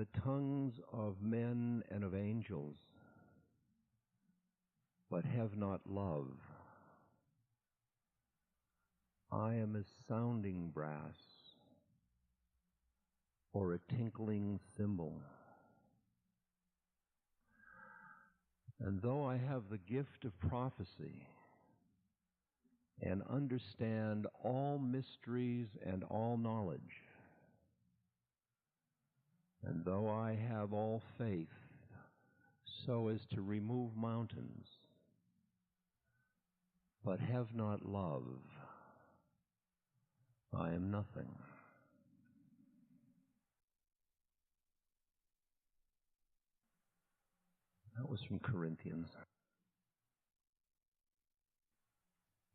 the tongues of men and of angels, but have not love, I am as sounding brass or a tinkling cymbal. And though I have the gift of prophecy and understand all mysteries and all knowledge, and though I have all faith so as to remove mountains, but have not love, I am nothing. That was from Corinthians.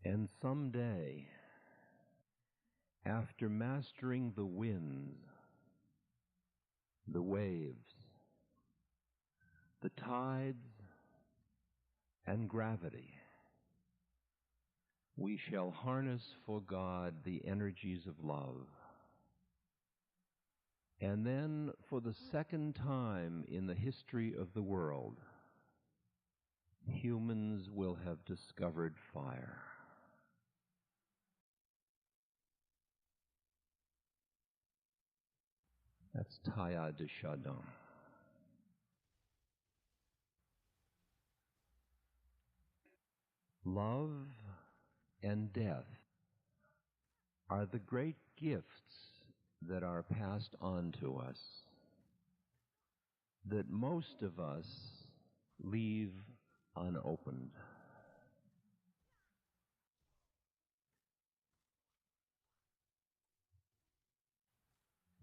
And someday, after mastering the winds, the waves, the tides, and gravity, we shall harness for God the energies of love. And then, for the second time in the history of the world, humans will have discovered fire. That's Teilhard de Chardin. Love and death are the great gifts that are passed on to us, that most of us leave unopened.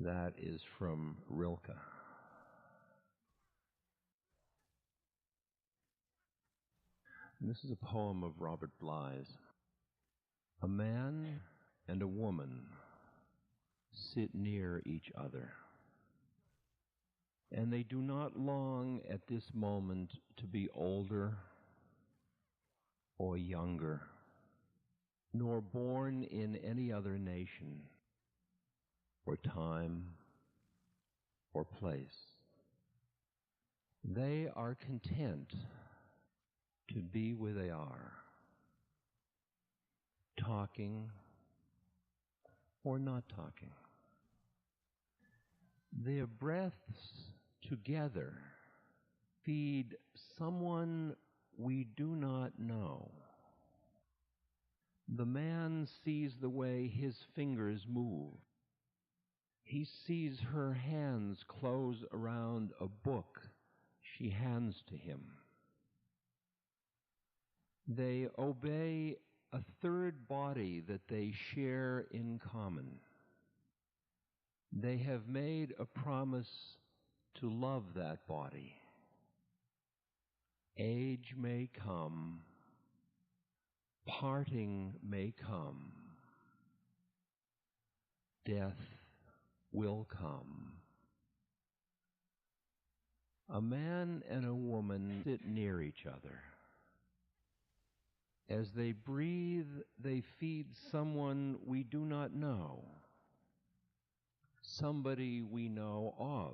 That is from Rilke. And this is a poem of Robert Bly's. A man and a woman sit near each other, and they do not long at this moment to be older or younger, nor born in any other nation or time or place. They are content to be where they are, talking or not talking. Their breaths together feed someone we do not know. The man sees the way his fingers move. He sees her hands close around a book she hands to him. They obey a third body that they share in common. They have made a promise to love that body. Age may come, parting may come, death will come. A man and a woman sit near each other. As they breathe, they feed someone we do not know, somebody we know of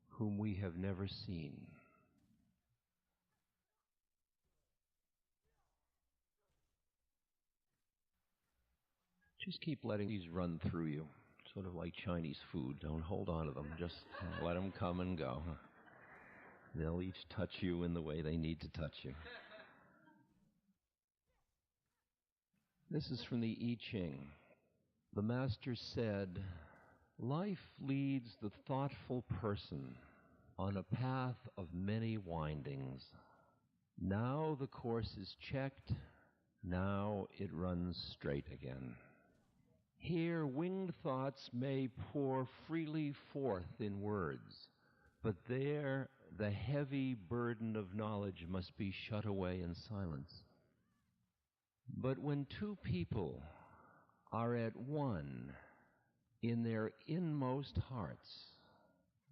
whom we have never seen. Just keep letting these run through you, sort of like Chinese food. Don't hold on to them. Just let them come and go. They'll each touch you in the way they need to touch you. This is from the I Ching. The Master said, "Life leads the thoughtful person on a path of many windings. Now the course is checked, now it runs straight again. Here winged thoughts may pour freely forth in words, but there the heavy burden of knowledge must be shut away in silence. But when two people are at one in their inmost hearts,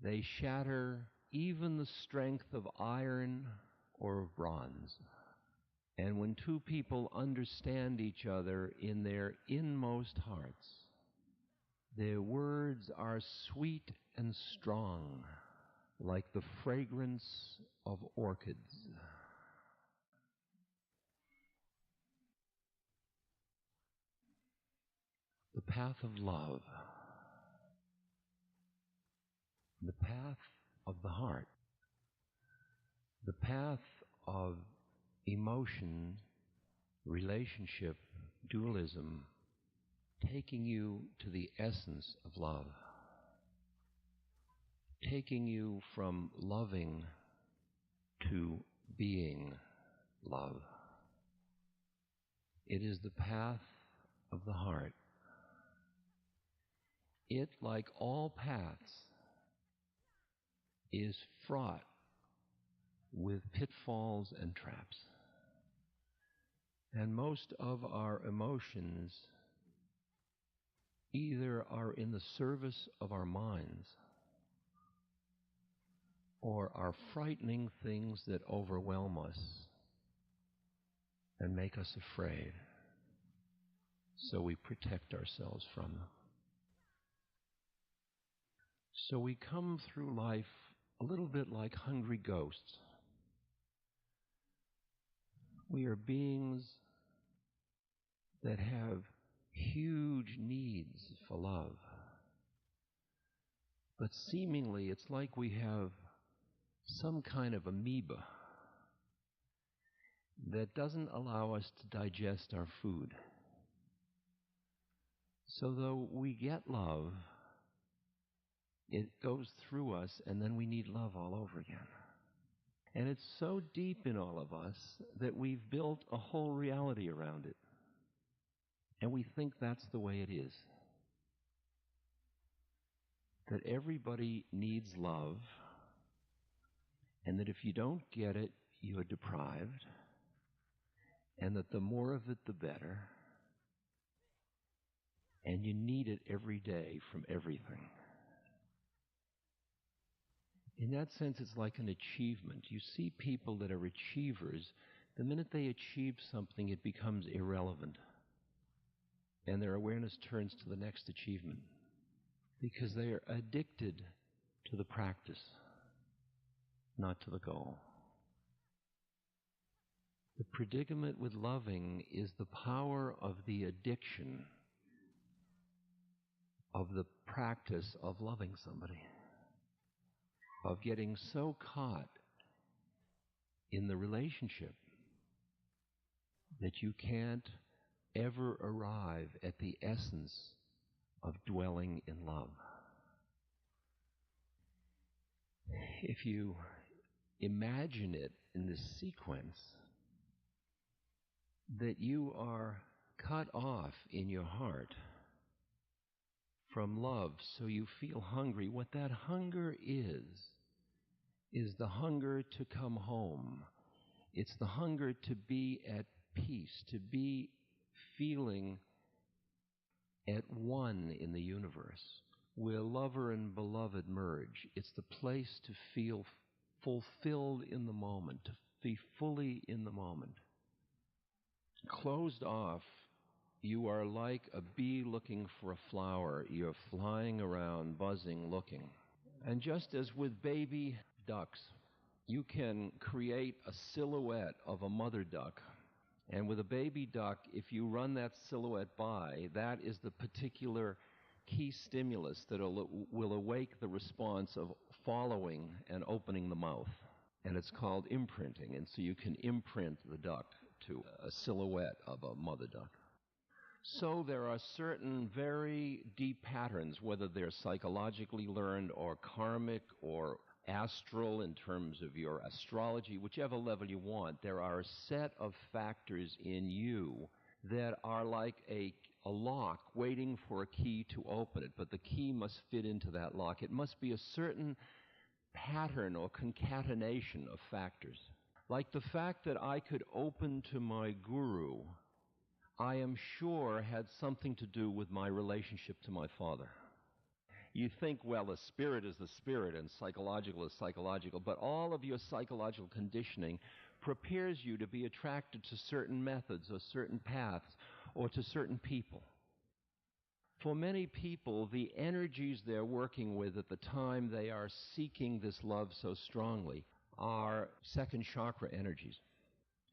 they shatter even the strength of iron or of bronze. And when two people understand each other in their inmost hearts, their words are sweet and strong, like the fragrance of orchids. The path of love, the path of the heart, the path of emotion, relationship, dualism, taking you to the essence of love, taking you from loving to being love. It is the path of the heart. It, like all paths, is fraught with pitfalls and traps. And most of our emotions either are in the service of our minds or are frightening things that overwhelm us and make us afraid, so we protect ourselves from them. So we come through life a little bit like hungry ghosts. We are beings that have huge needs for love. But seemingly it's like we have some kind of amoeba that doesn't allow us to digest our food. So though we get love, it goes through us and then we need love all over again. And it's so deep in all of us that we've built a whole reality around it. And we think that's the way it is. That everybody needs love, and that if you don't get it, you're deprived, and that the more of it, the better, and you need it every day from everything. In that sense, it's like an achievement. You see people that are achievers, the minute they achieve something, it becomes irrelevant, and their awareness turns to the next achievement, because they are addicted to the practice, not to the goal. The predicament with loving is the power of the addiction of the practice of loving somebody, of getting so caught in the relationship that you can't ever arrive at the essence of dwelling in love. If you imagine it in this sequence, that you are cut off in your heart from love, so you feel hungry. What that hunger is the hunger to come home. It's the hunger to be at peace, to be feeling at one in the universe, where lover and beloved merge. It's the place to feel fulfilled in the moment, to be fully in the moment. Closed off, you are like a bee looking for a flower. You're flying around, buzzing, looking. And just as with baby ducks, you can create a silhouette of a mother duck. And with a baby duck, if you run that silhouette by, that is the particular key stimulus that will awake the response of following and opening the mouth. And it's called imprinting. And so you can imprint the duck to a silhouette of a mother duck. So there are certain very deep patterns, whether they're psychologically learned or karmic or astral in terms of your astrology, whichever level you want. There are a set of factors in you that are like a lock waiting for a key to open it, but the key must fit into that lock. It must be a certain pattern or concatenation of factors. Like the fact that I could open to my guru, I am sure had something to do with my relationship to my father. You think, well, the spirit is the spirit and psychological is psychological, but all of your psychological conditioning prepares you to be attracted to certain methods or certain paths or to certain people. For many people, the energies they're working with at the time they are seeking this love so strongly are second chakra energies,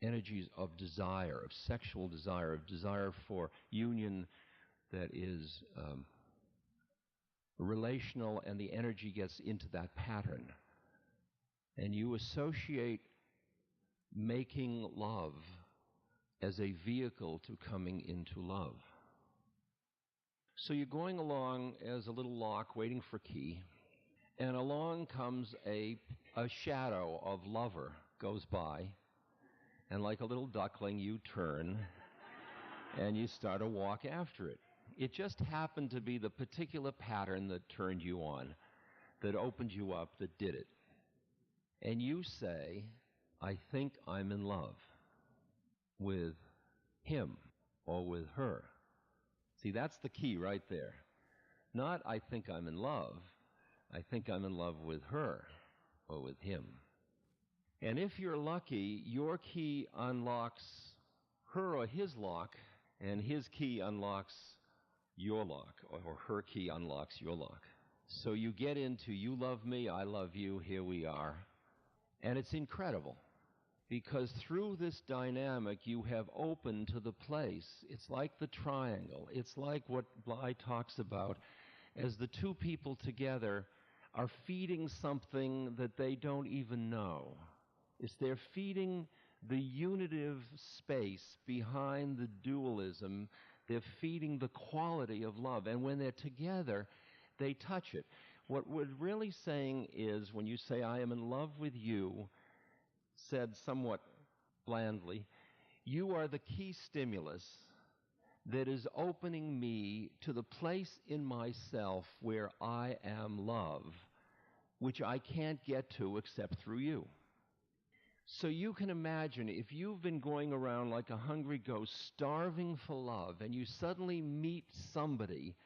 energies of desire, of sexual desire, of desire for union that is relational, and the energy gets into that pattern. And you associate making love as a vehicle to coming into love. So you're going along as a little lock waiting for key, and along comes a shadow of lover goes by, and like a little duckling you turn and you start to walk after it. It just happened to be the particular pattern that turned you on, that opened you up, that did it. And you say, I think I'm in love with him or with her. See, that's the key right there. Not I think I'm in love. I think I'm in love with her or with him. And if you're lucky, your key unlocks her or his lock, and his key unlocks your lock, or her key unlocks your lock. So you get into you love me, I love you, here we are. And it's incredible, because through this dynamic you have opened to the place. It's like the triangle. It's like what Bly talks about as the two people together are feeding something that they don't even know. It's they're feeding the unitive space behind the dualism. They're feeding the quality of love. And when they're together, they touch it. What we're really saying is, when you say, I am in love with you, said somewhat blandly, you are the key stimulus that is opening me to the place in myself where I am love, which I can't get to except through you. So you can imagine, if you've been going around like a hungry ghost, starving for love, and you suddenly meet somebody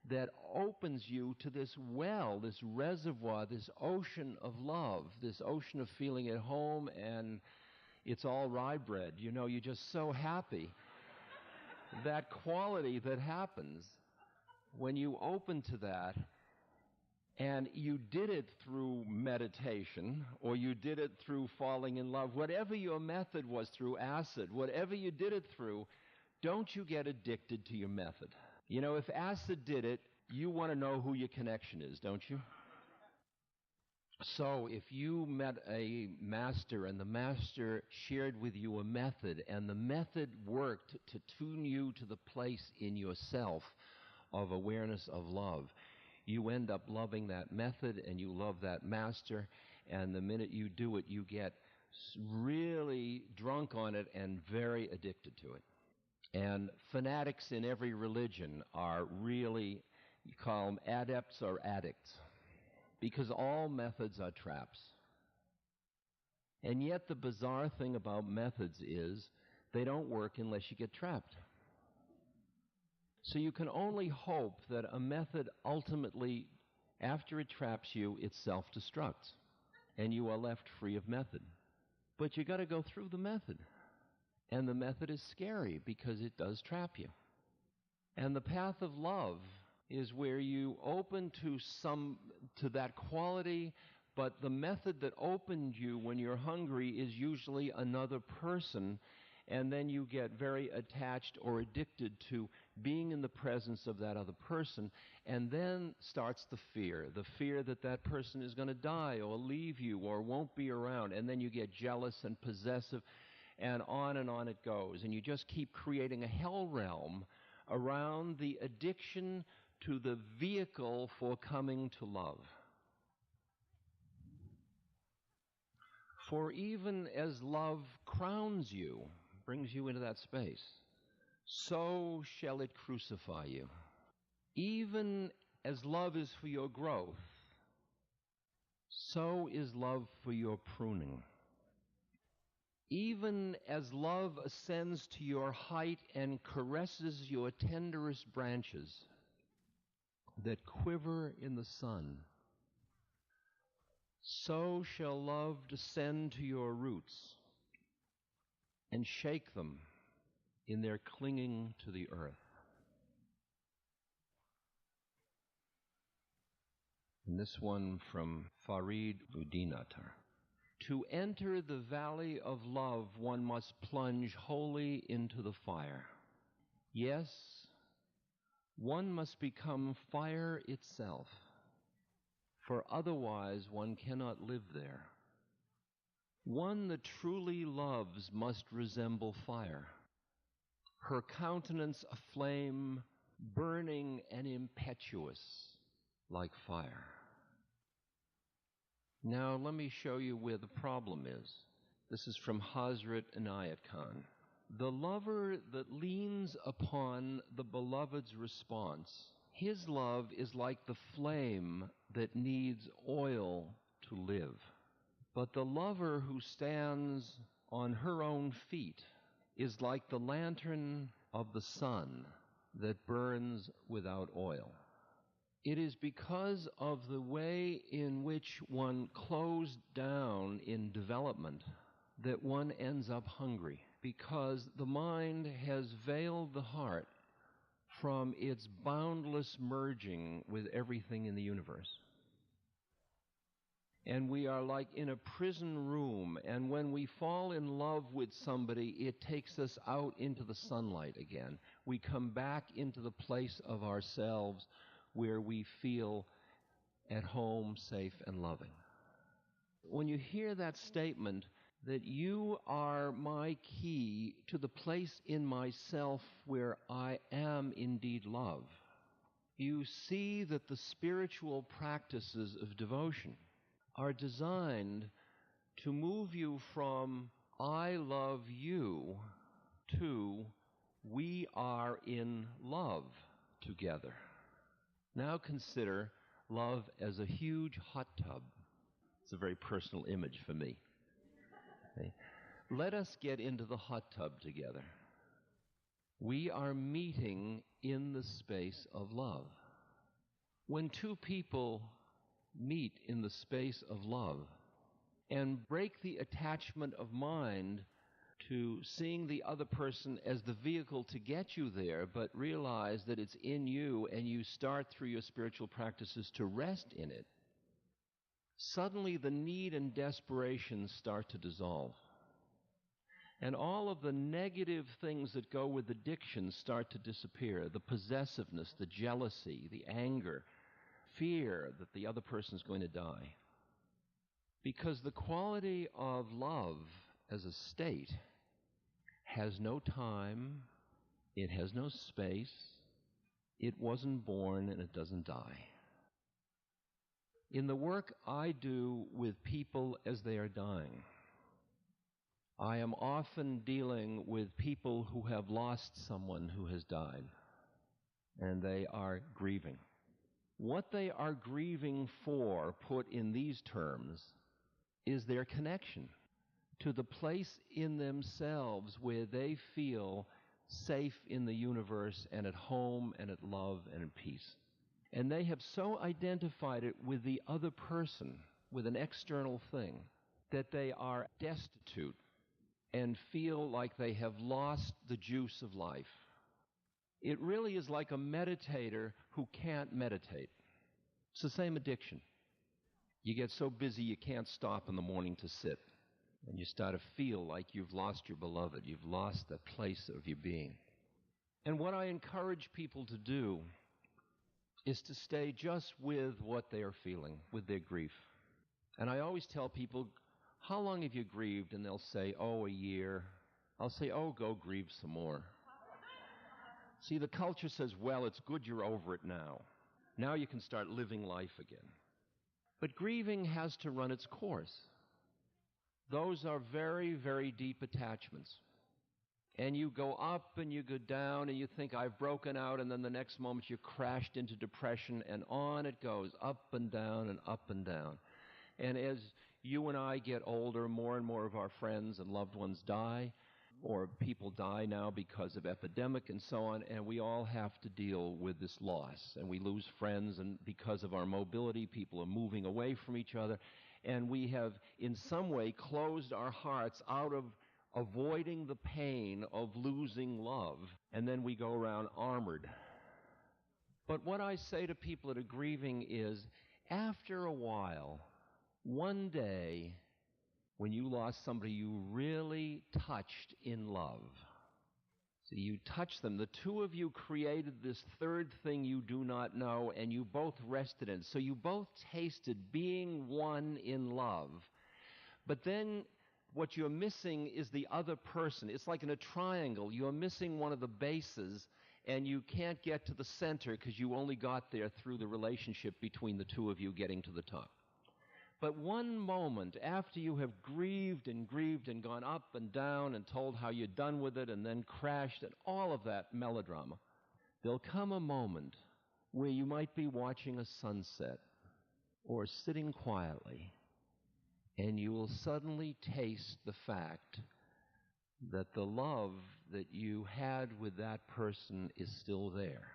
that opens you to this well, this reservoir, this ocean of love, this ocean of feeling at home, and it's all rye bread. You know, you're just so happy. That quality that happens when you open to that, and you did it through meditation, or you did it through falling in love, whatever your method was, through acid, whatever you did it through, don't you get addicted to your method. You know, if acid did it, you want to know who your connection is, don't you? So if you met a master and the master shared with you a method, and the method worked to tune you to the place in yourself of awareness of love, you end up loving that method and you love that master, and the minute you do it, you get really drunk on it and very addicted to it. And fanatics in every religion are really, you call them adepts or addicts, because all methods are traps. And yet the bizarre thing about methods is they don't work unless you get trapped. So you can only hope that a method ultimately, after it traps you, it self-destructs, and you are left free of method. But you got to go through the method. And the method is scary because it does trap you. And the path of love is where you open to that quality, but the method that opened you when you're hungry is usually another person, and then you get very attached or addicted to being in the presence of that other person, and then starts the fear that that person is going to die or leave you or won't be around, and then you get jealous and possessive, and on it goes, and you just keep creating a hell realm around the addiction to the vehicle for coming to love. For even as love crowns you, brings you into that space, so shall it crucify you. Even as love is for your growth, so is love for your pruning. Even as love ascends to your height and caresses your tenderest branches that quiver in the sun, so shall love descend to your roots and shake them in their clinging to the earth. And this one from Farid Udinatar. To enter the valley of love, one must plunge wholly into the fire. Yes, one must become fire itself, for otherwise one cannot live there. One that truly loves must resemble fire, her countenance aflame, burning and impetuous like fire. Now let me show you where the problem is. This is from Hazrat Inayat Khan. The lover that leans upon the beloved's response, his love is like the flame that needs oil to live. But the lover who stands on her own feet is like the lantern of the sun that burns without oil. It is because of the way in which one closed down in development that one ends up hungry, because the mind has veiled the heart from its boundless merging with everything in the universe. And we are like in a prison room, and when we fall in love with somebody, it takes us out into the sunlight again. We come back into the place of ourselves where we feel at home, safe, and loving. When you hear that statement, that you are my key to the place in myself where I am indeed love, you see that the spiritual practices of devotion are designed to move you from I love you to we are in love together. Now consider love as a huge hot tub. It's a very personal image for me. Okay. Let us get into the hot tub together. We are meeting in the space of love. When two people meet in the space of love and break the attachment of mind to seeing the other person as the vehicle to get you there, but realize that it's in you and you start through your spiritual practices to rest in it, suddenly the need and desperation start to dissolve. And all of the negative things that go with addiction start to disappear. The possessiveness, the jealousy, the anger, fear that the other person's going to die. Because the quality of love as a state has no time, it has no space, it wasn't born, and it doesn't die. In the work I do with people as they are dying, I am often dealing with people who have lost someone who has died, and they are grieving. What they are grieving for, put in these terms, is their connection to the place in themselves where they feel safe in the universe and at home and at love and in peace. And they have so identified it with the other person, with an external thing, that they are destitute and feel like they have lost the juice of life. It really is like a meditator who can't meditate. It's the same addiction. You get so busy you can't stop in the morning to sit. And you start to feel like you've lost your beloved. You've lost the place of your being. And what I encourage people to do is to stay just with what they are feeling, with their grief. And I always tell people, how long have you grieved? And they'll say, oh, a year. I'll say, oh, go grieve some more. See, the culture says, well, it's good you're over it now. Now you can start living life again. But grieving has to run its course. Those are very, very deep attachments. And you go up and you go down and you think, I've broken out, and then the next moment you're crashed into depression, and on it goes, up and down and up and down. And as you and I get older, more and more of our friends and loved ones die, or people die now because of epidemic and so on, and we all have to deal with this loss. And we lose friends, and because of our mobility, people are moving away from each other. And we have, in some way, closed our hearts out of avoiding the pain of losing love, and then we go around armored. But what I say to people that are grieving is, after a while, one day, when you lost somebody you really touched in love, so you touched them, the two of you created this third thing you do not know, and you both rested in it. So you both tasted being one in love. But then what you're missing is the other person. It's like in a triangle. You're missing one of the bases, and you can't get to the center because you only got there through the relationship between the two of you getting to the top. But one moment after you have grieved and gone up and down and told how you're done with it and then crashed and all of that melodrama, there'll come a moment where you might be watching a sunset or sitting quietly, and you will suddenly taste the fact that the love that you had with that person is still there.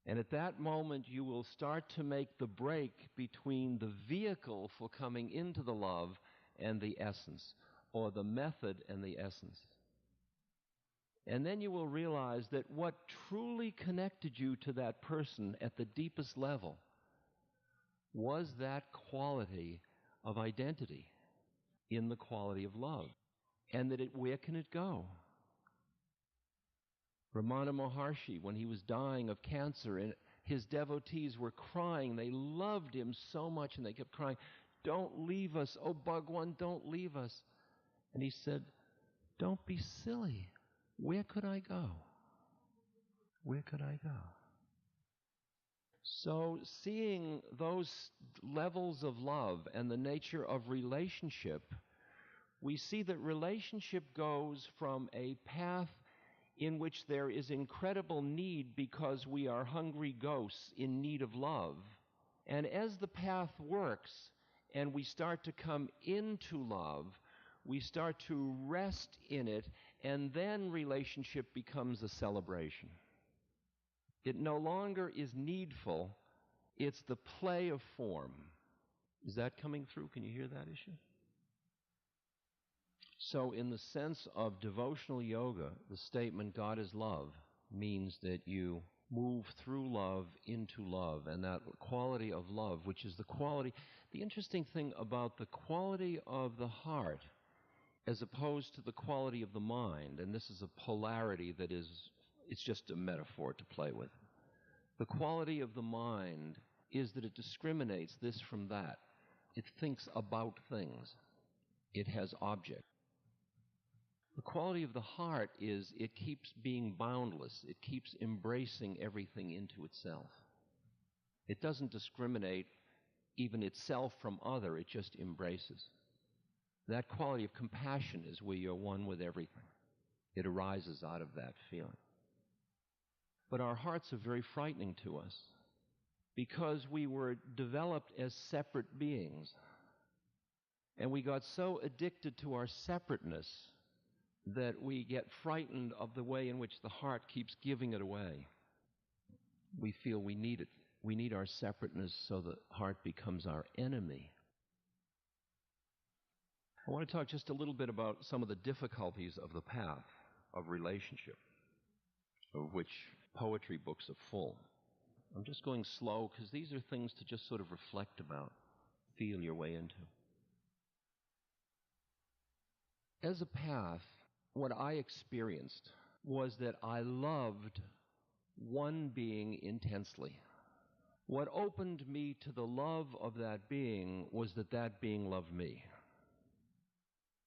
And at that moment, you will start to make the break between the vehicle for coming into the love and the essence, or the method and the essence. And then you will realize that what truly connected you to that person at the deepest level was that quality of identity in the quality of love. And that where can it go? Ramana Maharshi, when he was dying of cancer, and his devotees were crying, they loved him so much, and they kept crying, "Don't leave us, oh Bhagwan, don't leave us." And he said, "Don't be silly. Where could I go? Where could I go?" So seeing those levels of love and the nature of relationship, we see that relationship goes from a path in which there is incredible need because we are hungry ghosts in need of love. And as the path works and we start to come into love, we start to rest in it, and then relationship becomes a celebration. It no longer is needful, it's the play of form. Is that coming through? Can you hear that issue? So in the sense of devotional yoga, the statement God is love means that you move through love into love, and that quality of love, which is the quality, the interesting thing about the quality of the heart as opposed to the quality of the mind, and this is a polarity that is, it's just a metaphor to play with. The quality of the mind is that it discriminates this from that. It thinks about things. It has object. The quality of the heart is it keeps being boundless. It keeps embracing everything into itself. It doesn't discriminate even itself from other. It just embraces. That quality of compassion is where you're one with everything. It arises out of that feeling. But our hearts are very frightening to us because we were developed as separate beings. And we got so addicted to our separateness that we get frightened of the way in which the heart keeps giving it away. We feel we need it. We need our separateness so the heart becomes our enemy. I want to talk just a little bit about some of the difficulties of the path of relationship, of which poetry books are full. I'm just going slow because these are things to just sort of reflect about, feel your way into. As a path, what I experienced was that I loved one being intensely. What opened me to the love of that being was that that being loved me.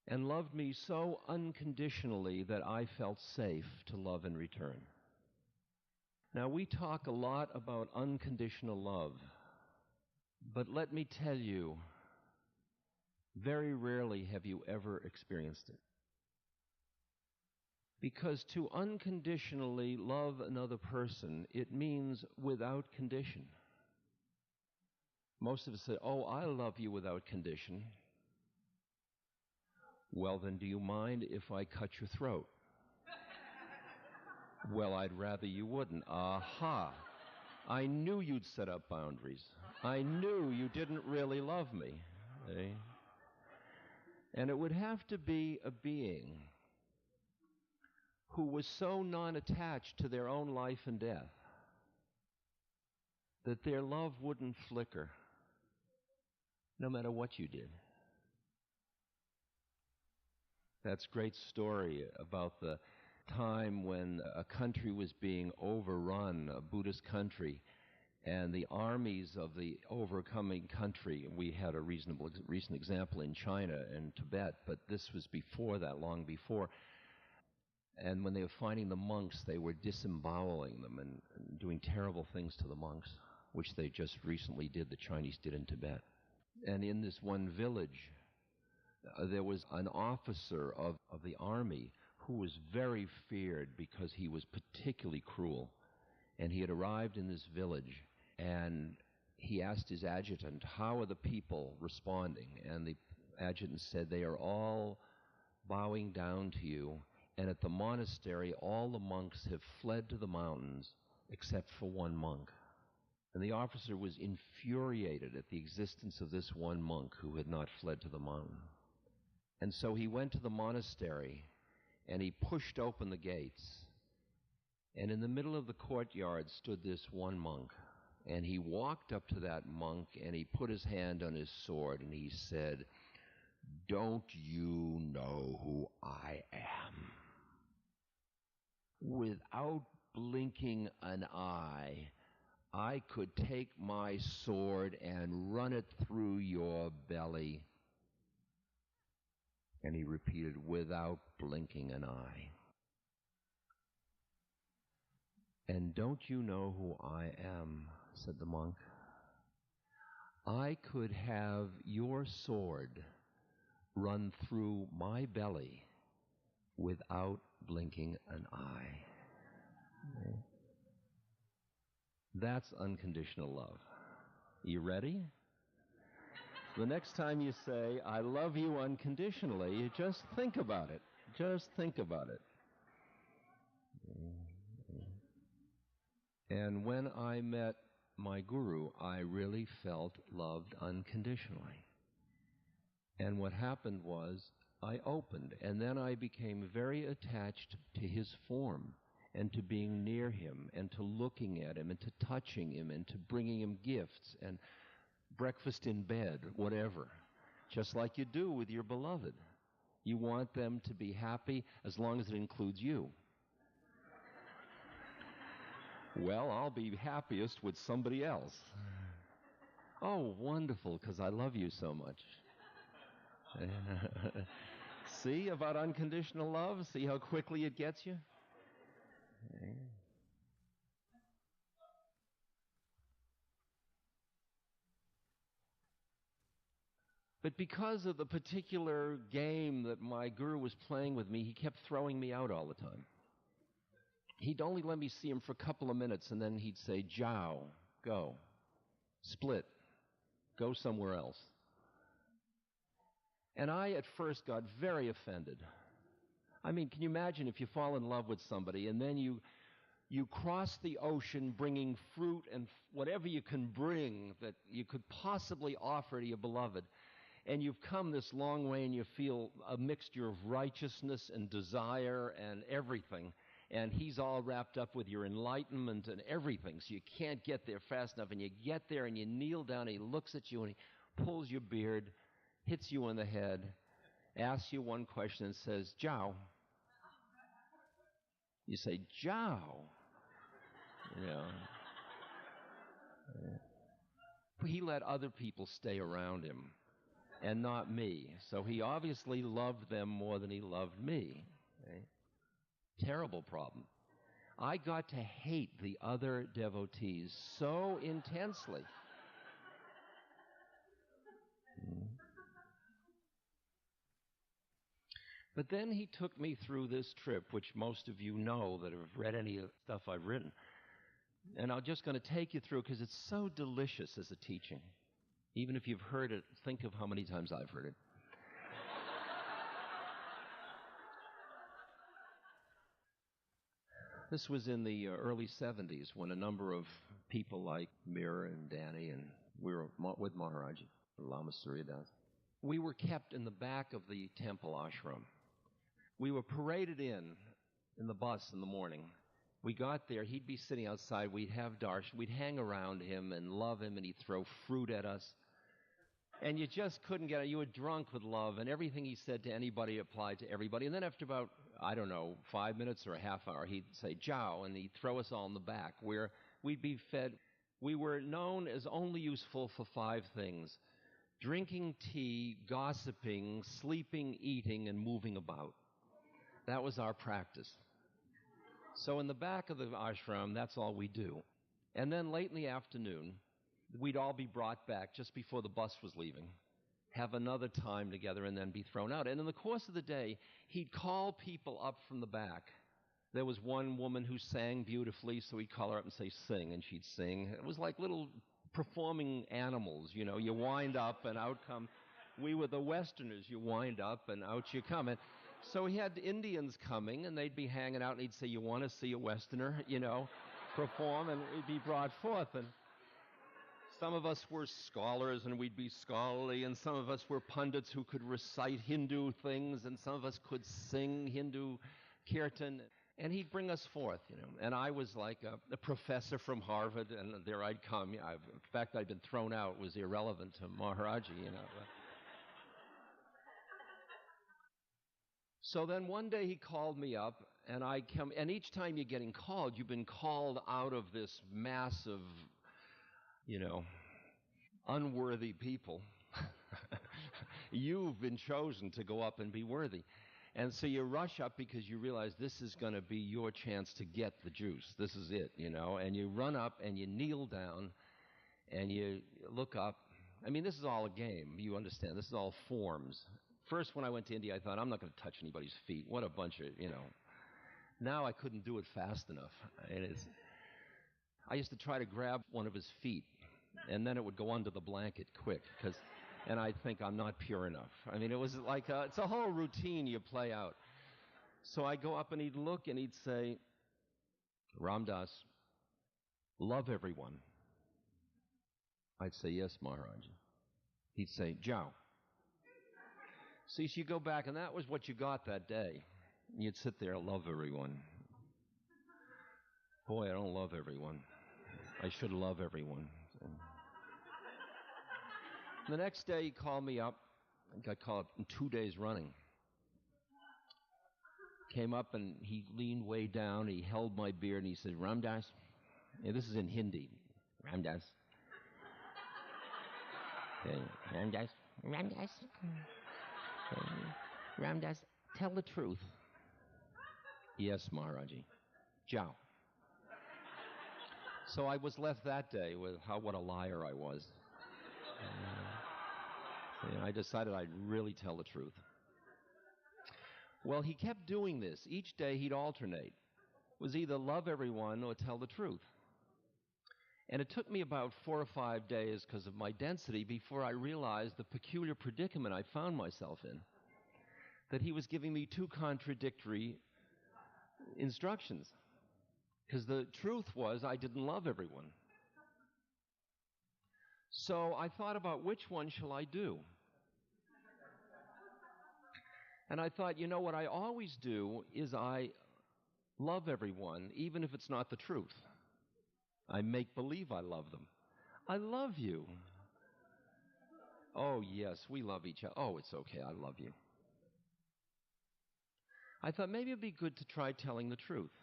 And loved me so unconditionally that I felt safe to love in return. Now, we talk a lot about unconditional love, but let me tell you, very rarely have you ever experienced it. Because to unconditionally love another person, it means without condition. Most of us say, "Oh, I love you without condition." Well, then do you mind if I cut your throat? Well, I'd rather you wouldn't. Aha. I knew you'd set up boundaries. I knew you didn't really love me. Eh? And it would have to be a being who was so non-attached to their own life and death that their love wouldn't flicker, no matter what you did. That's a great story about the time when a country was being overrun, a Buddhist country, and the armies of the overcoming country, we had a recent example in China and Tibet, but this was before that, long before. And when they were finding the monks, they were disemboweling them and doing terrible things to the monks, which they just recently did, the Chinese did in Tibet. And in this one village, there was an officer of the army who was very feared because he was particularly cruel. And he had arrived in this village, and he asked his adjutant, how are the people responding? And the adjutant said, they are all bowing down to you, and at the monastery all the monks have fled to the mountains except for one monk. And the officer was infuriated at the existence of this one monk who had not fled to the mountain. And so he went to the monastery, and he pushed open the gates. And in the middle of the courtyard stood this one monk. And he walked up to that monk, and he put his hand on his sword, and he said, don't you know who I am? Without blinking an eye, I could take my sword and run it through your belly. And he repeated, without blinking an eye. And don't you know who I am? Said the monk. I could have your sword run through my belly without blinking an eye. That's unconditional love. You ready? The next time you say, I love you unconditionally, you just think about it. Just think about it. And when I met my guru, I really felt loved unconditionally. And what happened was, I opened, and then I became very attached to his form, and to being near him, and to looking at him, and to touching him, and to bringing him gifts, and breakfast in bed, whatever. Just like you do with your beloved. You want them to be happy as long as it includes you. Well, I'll be happiest with somebody else. Oh, wonderful, because I love you so much. See about unconditional love? See how quickly it gets you? But because of the particular game that my guru was playing with me, he kept throwing me out all the time. He'd only let me see him for a couple of minutes, and then he'd say, Jiao, go. Split. Go somewhere else. And I at first got very offended. I mean, can you imagine if you fall in love with somebody, and then you cross the ocean bringing fruit and whatever you can bring that you could possibly offer to your beloved, and you've come this long way and you feel a mixture of righteousness and desire and everything, and he's all wrapped up with your enlightenment and everything, so you can't get there fast enough, and you get there and you kneel down and he looks at you and he pulls your beard, hits you on the head, asks you one question and says, Jiao. You say, Jiao. He let other people stay around him and not me. So he obviously loved them more than he loved me. Okay? Terrible problem. I got to hate the other devotees so intensely. But then he took me through this trip, which most of you know that have read any of the stuff I've written. And I'm just going to take you through because it's so delicious as a teaching. Even if you've heard it, think of how many times I've heard it. This was in the early 70s when a number of people like Mira and Danny, and we were with Maharaj, Lama Surya Das. We were kept in the back of the temple ashram. We were paraded in the bus in the morning. We got there, he'd be sitting outside, we'd have darshan, we'd hang around him and love him, and he'd throw fruit at us. And you just couldn't get it. You were drunk with love, and everything he said to anybody applied to everybody. And then after about, I don't know, 5 minutes or a half hour, he'd say, "Jow," and he'd throw us all in the back, where we'd be fed. We were known as only useful for 5 things: drinking tea, gossiping, sleeping, eating, and moving about. That was our practice. So in the back of the ashram, that's all we do. And then late in the afternoon, we'd all be brought back just before the bus was leaving, have another time together, and then be thrown out. And in the course of the day, he'd call people up from the back. There was one woman who sang beautifully, so he'd call her up and say, "Sing," and she'd sing. It was like little performing animals, you know. You wind up and out come. We were the Westerners. You wind up and out you come. And so he had Indians coming, and they'd be hanging out, and he'd say, "You want to see a Westerner, you know, perform?" And we'd be brought forth. And some of us were scholars, and we'd be scholarly, and some of us were pundits who could recite Hindu things, and some of us could sing Hindu kirtan. And he'd bring us forth, you know. And I was like a professor from Harvard, and there I'd come. In fact, I'd been thrown out. It was irrelevant to Maharaji, you know. So then one day he called me up, and I come. And each time you're getting called, you've been called out of this mass of, you know, unworthy people. You've been chosen to go up and be worthy. And so you rush up because you realize this is going to be your chance to get the juice. This is it, you know. And you run up and you kneel down and you look up. I mean, this is all a game. You understand. This is all forms. First, when I went to India, I thought, I'm not going to touch anybody's feet. What a bunch of, you know. Now I couldn't do it fast enough. I used to try to grab one of his feet, and then it would go under the blanket quick, and I'd think I'm not pure enough. I mean, it was like it's a whole routine you play out. So I go up and he'd look and he'd say, "Ram Das, love everyone." I'd say, "Yes, Maharaj." He'd say, "Jow." See, so you go back, and that was what you got that day. You'd sit there, "Love everyone." Boy, I don't love everyone. I should love everyone. The next day he called me up. I got called up in 2 days running. Came up and he leaned way down. He held my beard and he said, "Ram Das." Yeah, this is in Hindi. "Ram Das." Okay. "Ram Das. Ram Das. Okay. Ram Das, tell the truth." "Yes, Maharaji." "Jow." So I was left that day with what a liar I was. I decided I'd really tell the truth. Well, he kept doing this. Each day he'd alternate. It was either love everyone or tell the truth. And it took me about 4 or 5 days because of my density before I realized the peculiar predicament I found myself in. That he was giving me 2 contradictory instructions. Because the truth was I didn't love everyone. So I thought about which one shall I do? And I thought, you know, what I always do is I love everyone, even if it's not the truth. I make believe I love them. I love you. "Oh, yes, we love each other. Oh, it's okay, I love you." I thought maybe it'd be good to try telling the truth.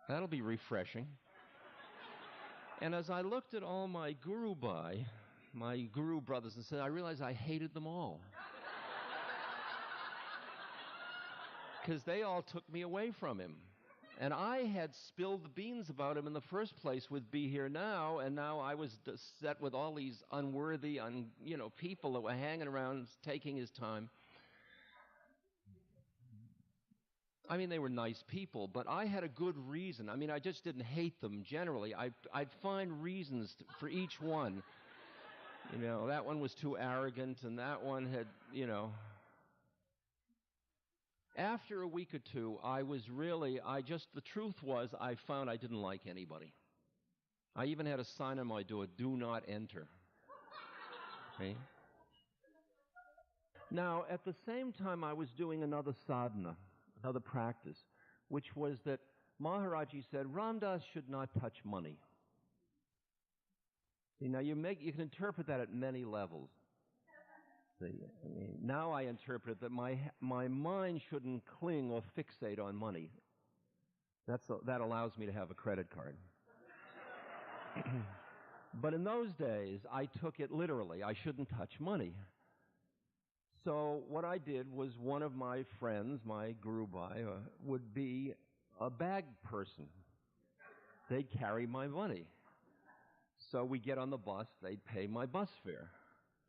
That'll be refreshing. And as I looked at all my guru brothers and sisters, I realized I hated them all. Because they all took me away from him. And I had spilled the beans about him in the first place with Be Here Now, and now I was set with all these unworthy, people that were hanging around taking his time. I mean, they were nice people, but I had a good reason. I mean, I just didn't hate them generally. I'd find reasons for each one. You know, that one was too arrogant, and that one had, After a week or two, the truth was I found I didn't like anybody. I even had a sign on my door, "Do not enter." Okay? Now, at the same time, I was doing another sadhana, another practice, which was that Maharaji said, Ram Das should not touch money. See, now, you can interpret that at many levels. See, I mean, now I interpret that my mind shouldn't cling or fixate on money. That allows me to have a credit card. But in those days, I took it literally. I shouldn't touch money. So what I did was one of my friends, my guru bhai, would be a bag person. They'd carry my money. So we get on the bus, they'd pay my bus fare.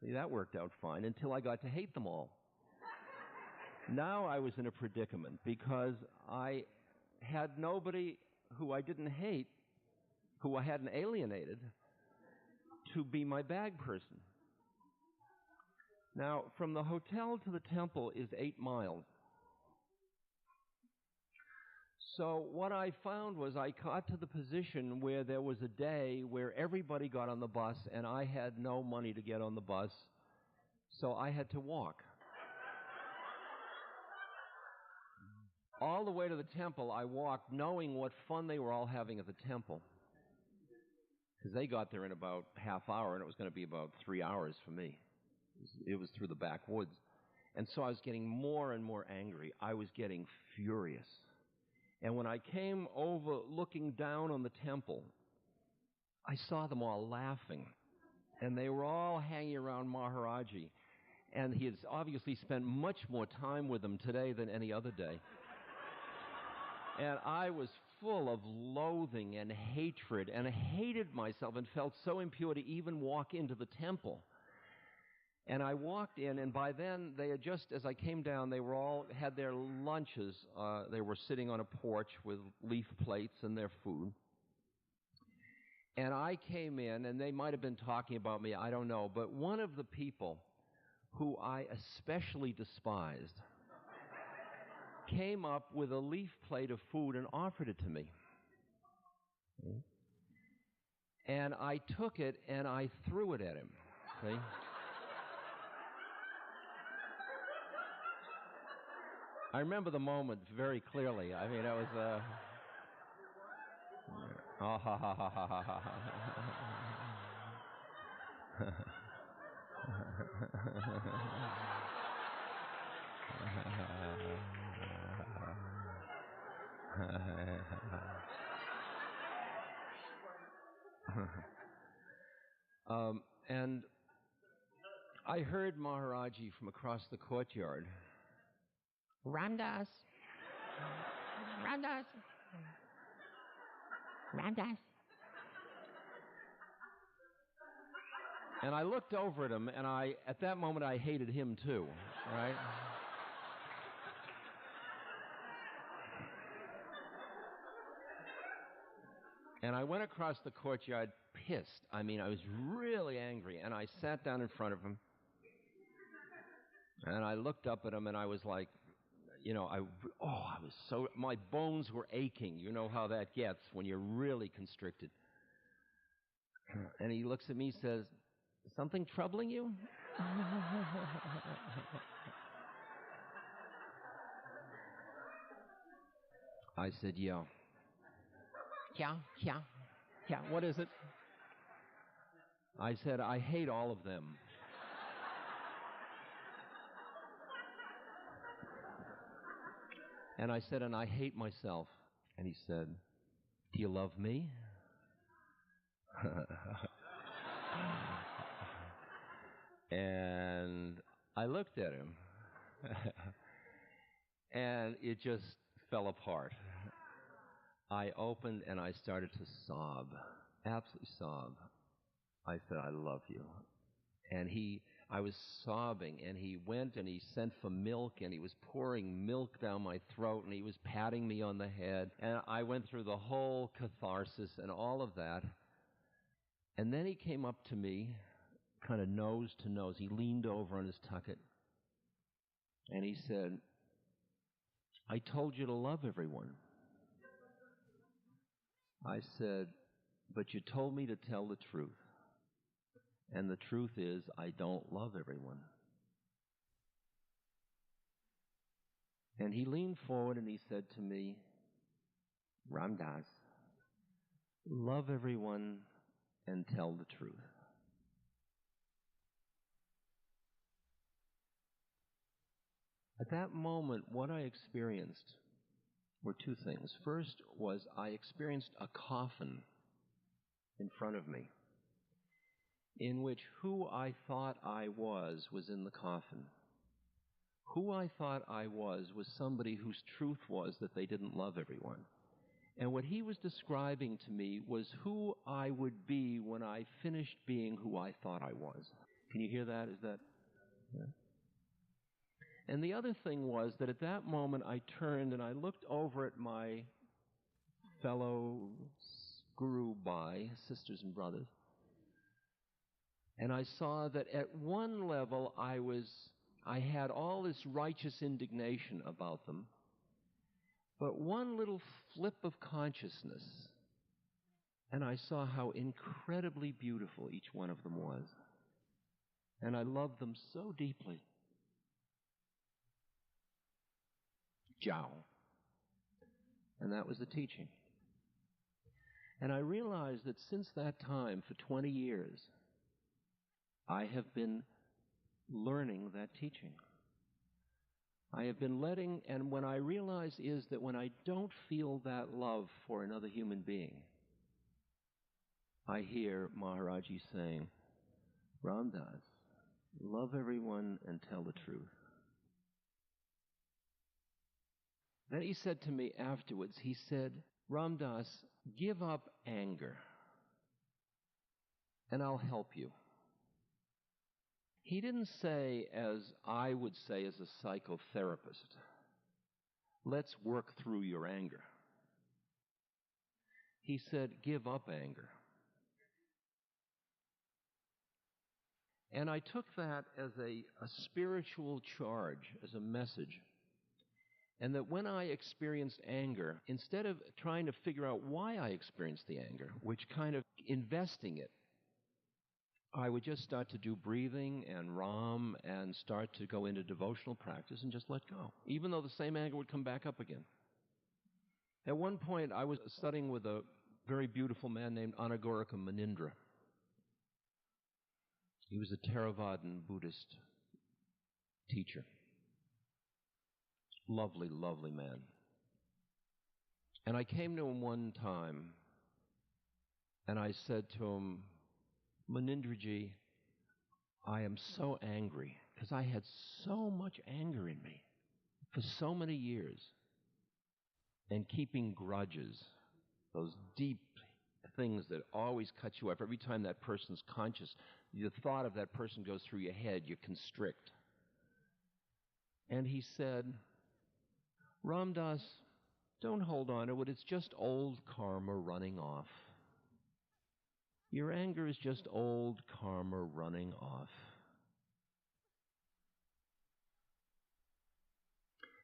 See, that worked out fine until I got to hate them all. Now I was in a predicament because I had nobody who I didn't hate, who I hadn't alienated, to be my bag person. Now, from the hotel to the temple is 8 miles. So what I found was I got to the position where there was a day where everybody got on the bus and I had no money to get on the bus, so I had to walk. All the way to the temple, I walked knowing what fun they were all having at the temple. Because they got there in about half hour and it was going to be about 3 hours for me. It was through the backwoods. And so I was getting more and more angry. I was getting furious. And when I came over looking down on the temple, I saw them all laughing. And they were all hanging around Maharaji. And he has obviously spent much more time with them today than any other day. And I was full of loathing and hatred and hated myself and felt so impure to even walk into the temple. And I walked in, and by then, they had just, as I came down, they were all, had their lunches. They were sitting on a porch with leaf plates and their food. And I came in, and they might have been talking about me, I don't know, but one of the people who I especially despised came up with a leaf plate of food and offered it to me. And I took it, and I threw it at him. See? I remember the moment very clearly. I mean, it was ha ha ha ha ha ha ha. And I heard Maharaji from across the courtyard. Ramdas. Ramdas. Ramdas. And I looked over at him, and at that moment, I hated him too, right? And I went across the courtyard pissed. I mean, I was really angry, and I sat down in front of him, and I looked up at him, and I was like, you know, my bones were aching. You know how that gets when you're really constricted. And he looks at me and says, something troubling you? I said, yeah. Yeah. What is it? I said, I hate all of them. And I said, and I hate myself. And he said, do you love me? And I looked at him. And it just fell apart. I opened and I started to sob. Absolutely sob. I said, I love you. And I was sobbing, and he went and he sent for milk, and he was pouring milk down my throat, and he was patting me on the head, and I went through the whole catharsis and all of that. And then he came up to me, kind of nose to nose. He leaned over on his tucket, and he said, I told you to love everyone. I said, but you told me to tell the truth. And the truth is, I don't love everyone. And he leaned forward and he said to me, Ramdas, love everyone and tell the truth. At that moment, what I experienced were two things. First was I experienced a coffin in front of me, in which who I thought I was in the coffin. Who I thought I was somebody whose truth was that they didn't love everyone. And what he was describing to me was who I would be when I finished being who I thought I was. Can you hear that? Is that... Yeah. And the other thing was that at that moment I turned and I looked over at my fellow Guru Bhai, sisters and brothers, and I saw that at one level I had all this righteous indignation about them, but one little flip of consciousness, and I saw how incredibly beautiful each one of them was. And I loved them so deeply. Jiao. And that was the teaching. And I realized that since that time, for 20 years, I have been learning that teaching. I have been letting, and when I realize is that when I don't feel that love for another human being, I hear Maharaji saying, Ram Das, love everyone and tell the truth. Then he said to me afterwards, he said, Ram Das, give up anger, and I'll help you. He didn't say, as I would say as a psychotherapist, let's work through your anger. He said, give up anger. And I took that as a spiritual charge, as a message. And that when I experienced anger, instead of trying to figure out why I experienced the anger, which kind of investing it, I would just start to do breathing and Ram and start to go into devotional practice and just let go, even though the same anger would come back up again. At one point, I was studying with a very beautiful man named Anagorika Munindra. He was a Theravadan Buddhist teacher. Lovely, lovely man. And I came to him one time, and I said to him, Munindraji, I am so angry, because I had so much anger in me for so many years, and keeping grudges, those deep things that always cut you up. Every time that person's conscious, the thought of that person goes through your head, you constrict. And he said, Ram Das, don't hold on to it. It's just old karma running off. Your anger is just old karma running off.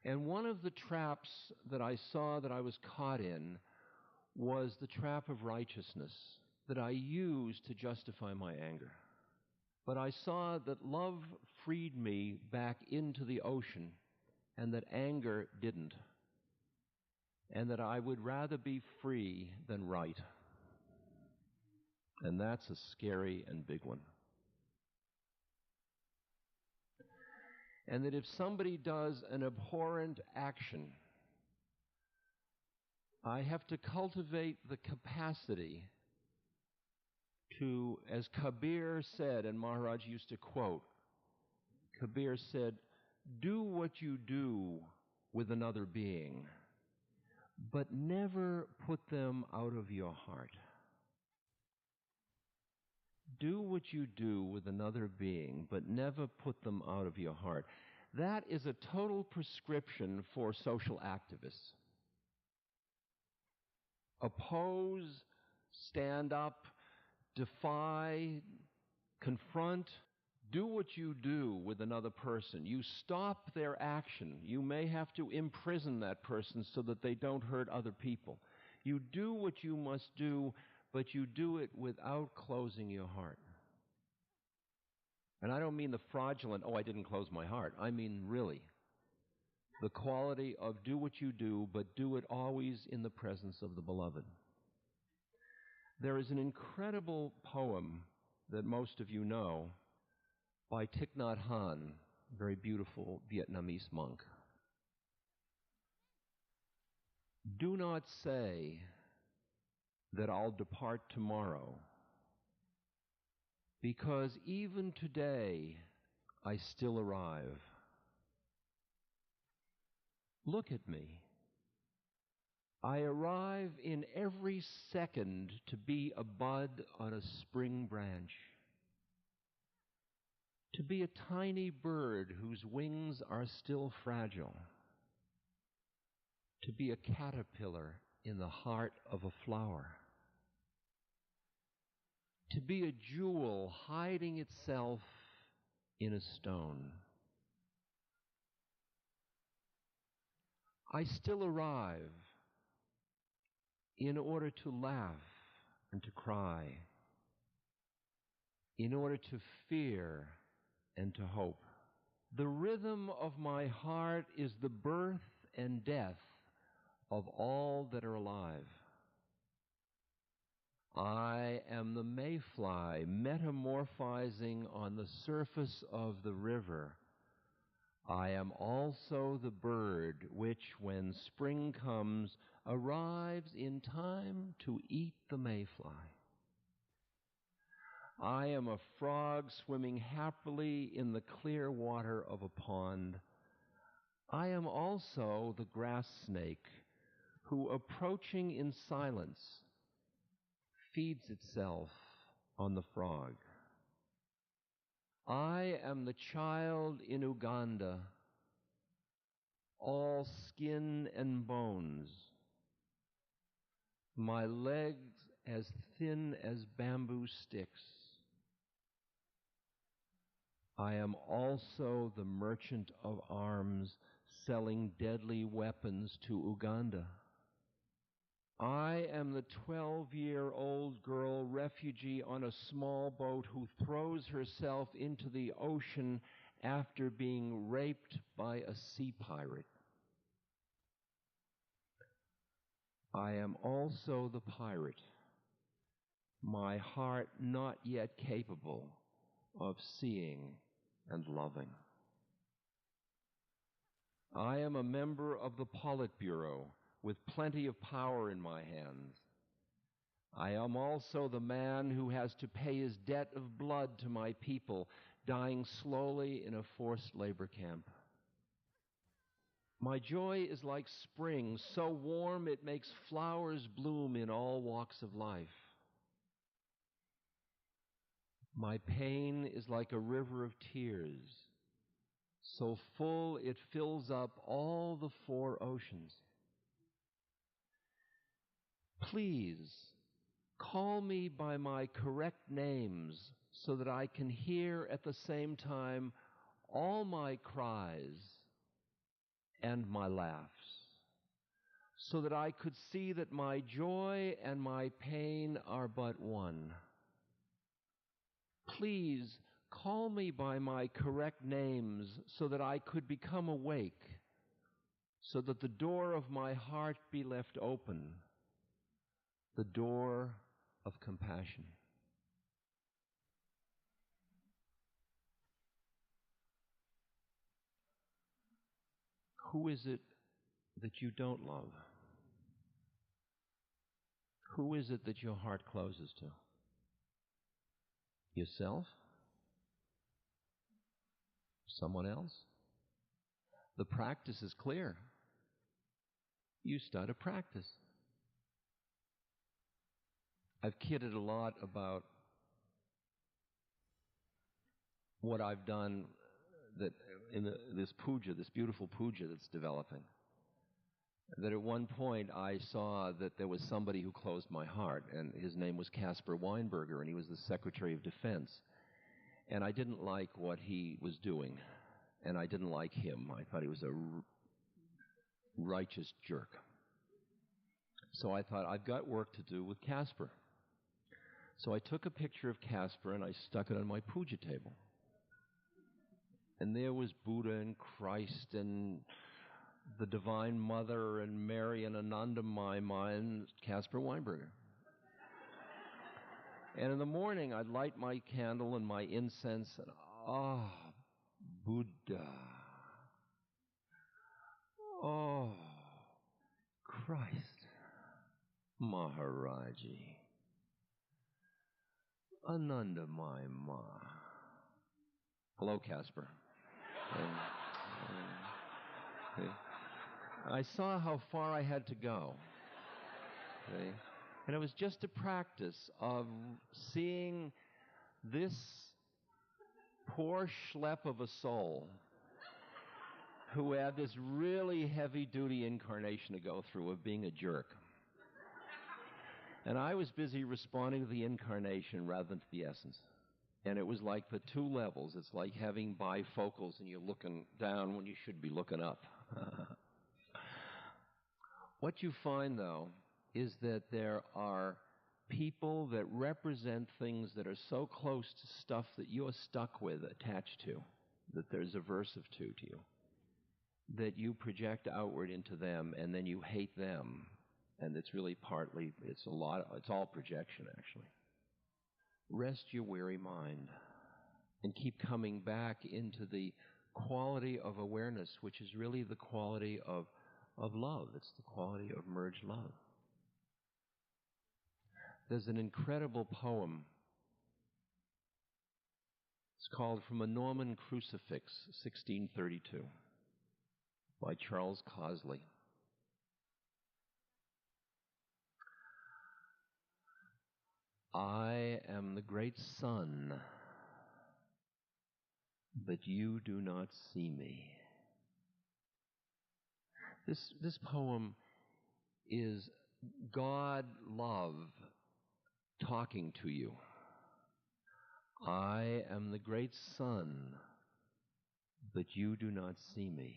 And one of the traps that I saw that I was caught in was the trap of righteousness that I used to justify my anger. But I saw that love freed me back into the ocean and that anger didn't. And that I would rather be free than right. And that's a scary and big one. And that if somebody does an abhorrent action, I have to cultivate the capacity to, as Kabir said, and Maharaj used to quote, Kabir said, do what you do with another being, but never put them out of your heart. Do what you do with another being, but never put them out of your heart. That is a total prescription for social activists. Oppose, stand up, defy, confront. Do what you do with another person. You stop their action. You may have to imprison that person so that they don't hurt other people. You do what you must do, but you do it without closing your heart. And I don't mean the fraudulent, I didn't close my heart. I mean really. The quality of do what you do, but do it always in the presence of the beloved. There is an incredible poem that most of you know by Thich Nhat Hanh very beautiful Vietnamese monk. Do not say that I'll depart tomorrow, because even today I still arrive. Look at me. I arrive in every second to be a bud on a spring branch, to be a tiny bird whose wings are still fragile, to be a caterpillar in the heart of a flower, to be a jewel hiding itself in a stone. I still arrive in order to laugh and to cry, in order to fear and to hope. The rhythm of my heart is the birth and death of all that are alive. I am the mayfly metamorphizing on the surface of the river. I am also the bird which, when spring comes, arrives in time to eat the mayfly. I am a frog swimming happily in the clear water of a pond. I am also the grass snake who, approaching in silence, feeds itself on the frog. I am the child in Uganda, all skin and bones, my legs as thin as bamboo sticks. I am also the merchant of arms selling deadly weapons to Uganda. I am the 12-year-old girl refugee on a small boat who throws herself into the ocean after being raped by a sea pirate. I am also the pirate, my heart not yet capable of seeing and loving. I am a member of the Politburo with plenty of power in my hands. I am also the man who has to pay his debt of blood to my people, dying slowly in a forced labor camp. My joy is like spring, so warm it makes flowers bloom in all walks of life. My pain is like a river of tears, so full it fills up all the four oceans. Please, call me by my correct names so that I can hear at the same time all my cries and my laughs, so that I could see that my joy and my pain are but one. Please, call me by my correct names so that I could become awake, so that the door of my heart be left open, the door of compassion. Who is it that you don't love? Who is it that your heart closes to? Yourself? Someone else? The practice is clear. You start a practice. I've kidded a lot about what I've done that in this puja, this beautiful puja that's developing. That at one point I saw that there was somebody who closed my heart, and his name was Caspar Weinberger, and he was the Secretary of Defense. And I didn't like what he was doing, and I didn't like him. I thought he was a righteous jerk. So I thought, I've got work to do with Caspar. So I took a picture of Caspar and I stuck it on my puja table. And there was Buddha and Christ and the Divine Mother and Mary and Anandamayi and Caspar Weinberger. And in the morning, I'd light my candle and my incense, and Buddha. Oh, Christ. Maharaji. Ananda my ma. Hello, Casper. I saw how far I had to go. Okay? And it was just a practice of seeing this poor schlep of a soul who had this really heavy-duty incarnation to go through of being a jerk. And I was busy responding to the incarnation rather than to the essence. And it was like the two levels. It's like having bifocals and you're looking down when you should be looking up. What you find, though, is that there are people that represent things that are so close to stuff that you're stuck with, attached to, that there's aversive to you, that you project outward into them and then you hate them. And it's really partly, it's all projection, actually. Rest your weary mind and keep coming back into the quality of awareness, which is really the quality of love. It's the quality of merged love. There's an incredible poem. It's called From a Norman Crucifix, 1632, by Charles Cosley. I am the great sun, but you do not see me. This poem is God love talking to you. I am the great sun, but you do not see me.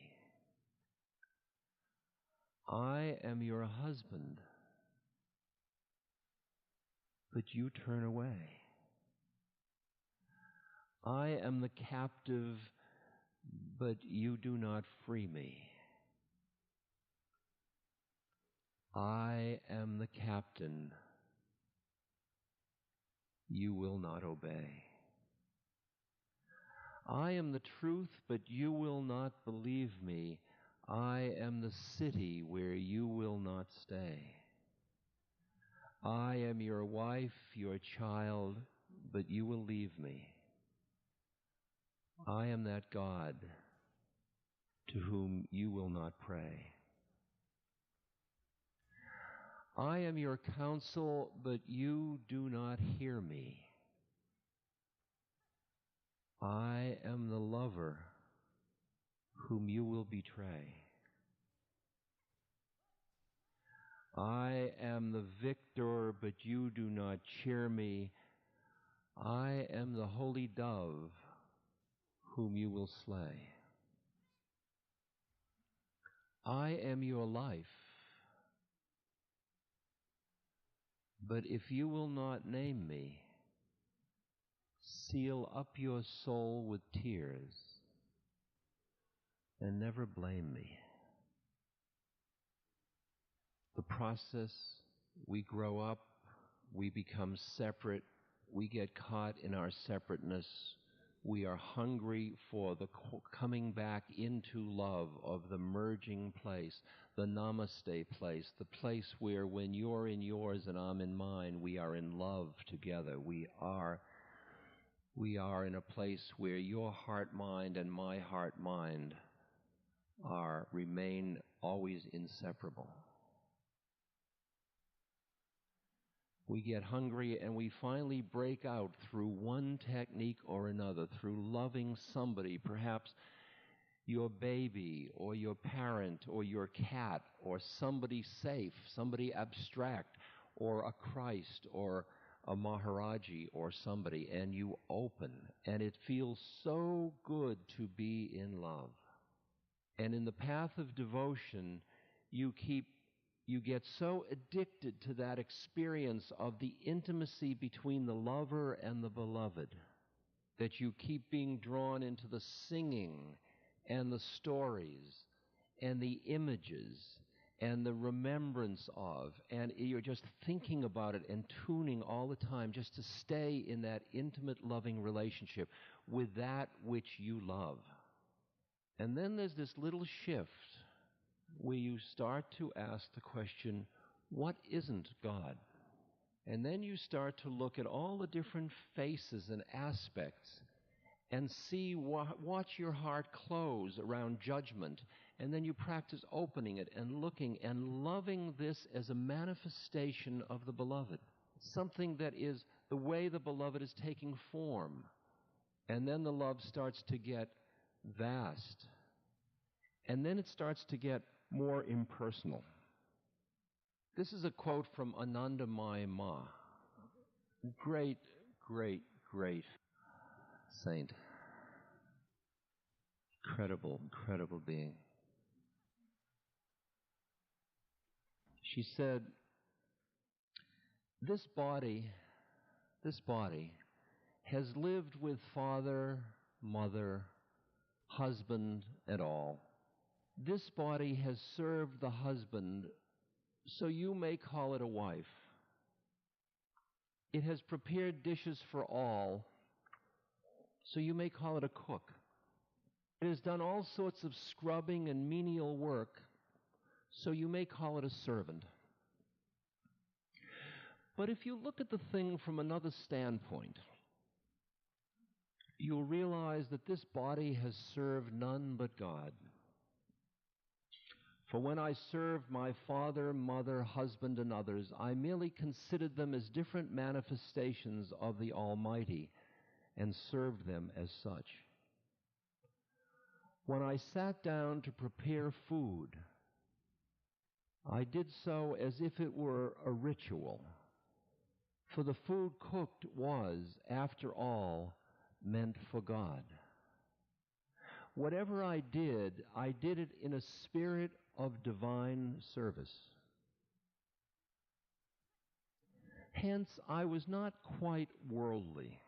I am your husband, but you turn away. I am the captive, but you do not free me. I am the captain. You will not obey. I am the truth, but you will not believe me. I am the city where you will not stay. I am your wife, your child, but you will leave me. I am that God to whom you will not pray. I am your counsel, but you do not hear me. I am the lover whom you will betray. I am the victor, but you do not cheer me. I am the holy dove whom you will slay. I am your life, but if you will not name me, seal up your soul with tears and never blame me. The process, we grow up, we become separate, we get caught in our separateness. We are hungry for the coming back into love of the merging place, the namaste place, the place where when you're in yours and I'm in mine, we are in love together. We are in a place where your heart mind and my heart mind remain always inseparable. We get hungry and we finally break out through one technique or another, through loving somebody, perhaps your baby or your parent or your cat or somebody safe, somebody abstract, or a Christ or a Maharaji or somebody, and you open, and it feels so good to be in love. And in the path of devotion, you get so addicted to that experience of the intimacy between the lover and the beloved that you keep being drawn into the singing and the stories and the images and the remembrance of, and you're just thinking about it and tuning all the time just to stay in that intimate, loving relationship with that which you love. And then there's this little shift where you start to ask the question, what isn't God? And then you start to look at all the different faces and aspects and see, watch your heart close around judgment. And then you practice opening it and looking and loving this as a manifestation of the beloved. Something that is the way the beloved is taking form. And then the love starts to get vast. And then it starts to get more impersonal. This is a quote from Anandamayi Ma, great, great, great saint. Incredible, incredible being. She said, this body has lived with father, mother, husband, and all. This body has served the husband, so you may call it a wife. It has prepared dishes for all, so you may call it a cook. It has done all sorts of scrubbing and menial work, so you may call it a servant. But if you look at the thing from another standpoint, you'll realize that this body has served none but God. For when I served my father, mother, husband, and others, I merely considered them as different manifestations of the Almighty and served them as such. When I sat down to prepare food, I did so as if it were a ritual, for the food cooked was, after all, meant for God. Whatever I did it in a spirit of divine service. Hence, I was not quite worldly,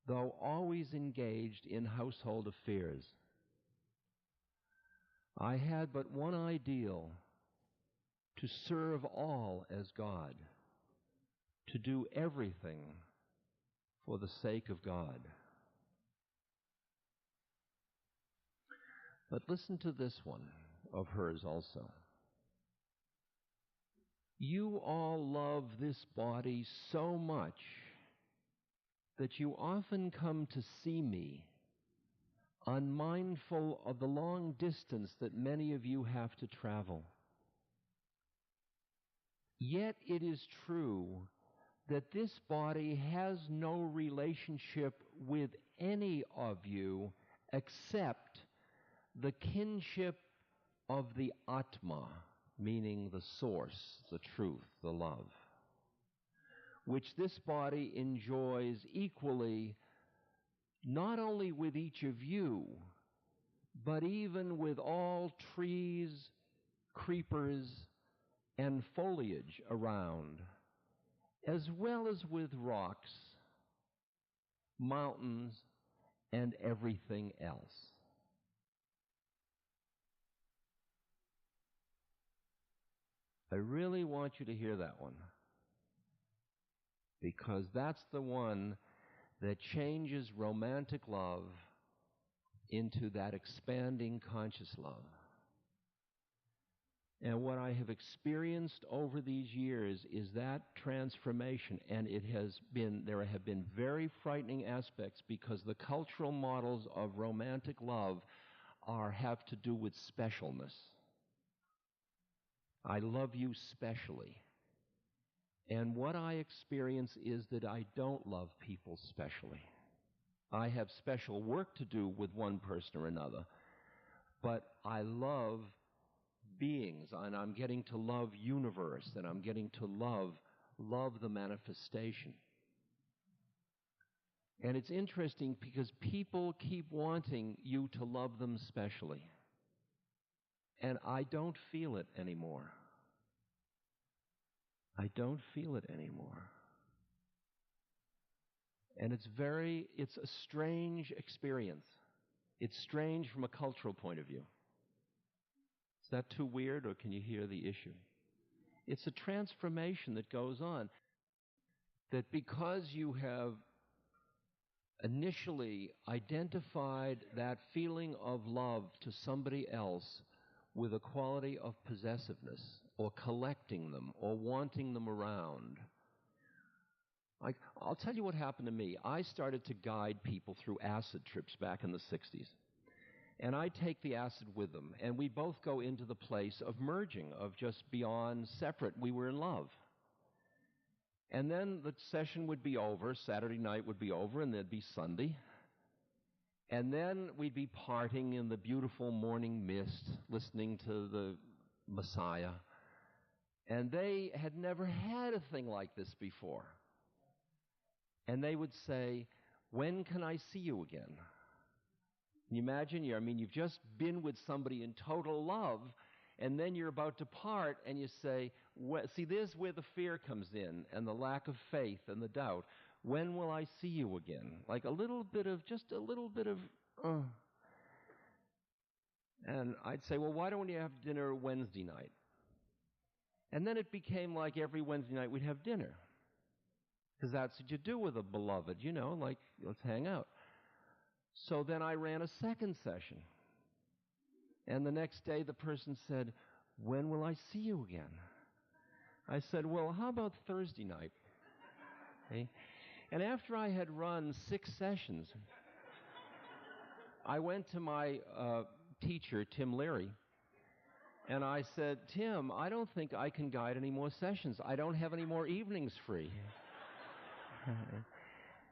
though always engaged in household affairs. I had but one ideal, to serve all as God, to do everything for the sake of God. But listen to this one of hers also. You all love this body so much that you often come to see me, unmindful of the long distance that many of you have to travel. Yet it is true that this body has no relationship with any of you except the kinship of the Atma, meaning the source, the truth, the love, which this body enjoys equally, not only with each of you, but even with all trees, creepers, and foliage around, as well as with rocks, mountains, and everything else. I really want you to hear that one, because that's the one that changes romantic love into that expanding conscious love. And what I have experienced over these years is that transformation, and there have been very frightening aspects, because the cultural models of romantic love have to do with specialness. I love you specially. And what I experience is that I don't love people specially. I have special work to do with one person or another, but I love beings, and I'm getting to love universe, and I'm getting to love the manifestation. And it's interesting because people keep wanting you to love them specially. And I don't feel it anymore. I don't feel it anymore. And it's a strange experience. It's strange from a cultural point of view. Is that too weird, or can you hear the issue? It's a transformation that goes on. That because you have initially identified that feeling of love to somebody else with a quality of possessiveness or collecting them or wanting them around. Like, I'll tell you what happened to me. I started to guide people through acid trips back in the 60s. And I take the acid with them, and we both go into the place of merging, of just beyond separate. We were in love. And then the session would be over, Saturday night would be over, and there'd be Sunday. And then we'd be parting in the beautiful morning mist, listening to the Messiah. And they had never had a thing like this before. And they would say, "When can I see you again?" Can you imagine? You've just been with somebody in total love, and then you're about to part, and you say, see, there's where the fear comes in, and the lack of faith and the doubt. When will I see you again? Like just a little bit of. And I'd say, well, why don't you have dinner Wednesday night? And then it became like every Wednesday night we'd have dinner. Because that's what you do with a beloved, like, let's hang out. So then I ran a second session. And the next day the person said, "When will I see you again?" I said, "Well, how about Thursday night?" Okay? And after I had run 6 sessions, I went to my teacher, Tim Leary, and I said, "Tim, I don't think I can guide any more sessions. I don't have any more evenings free."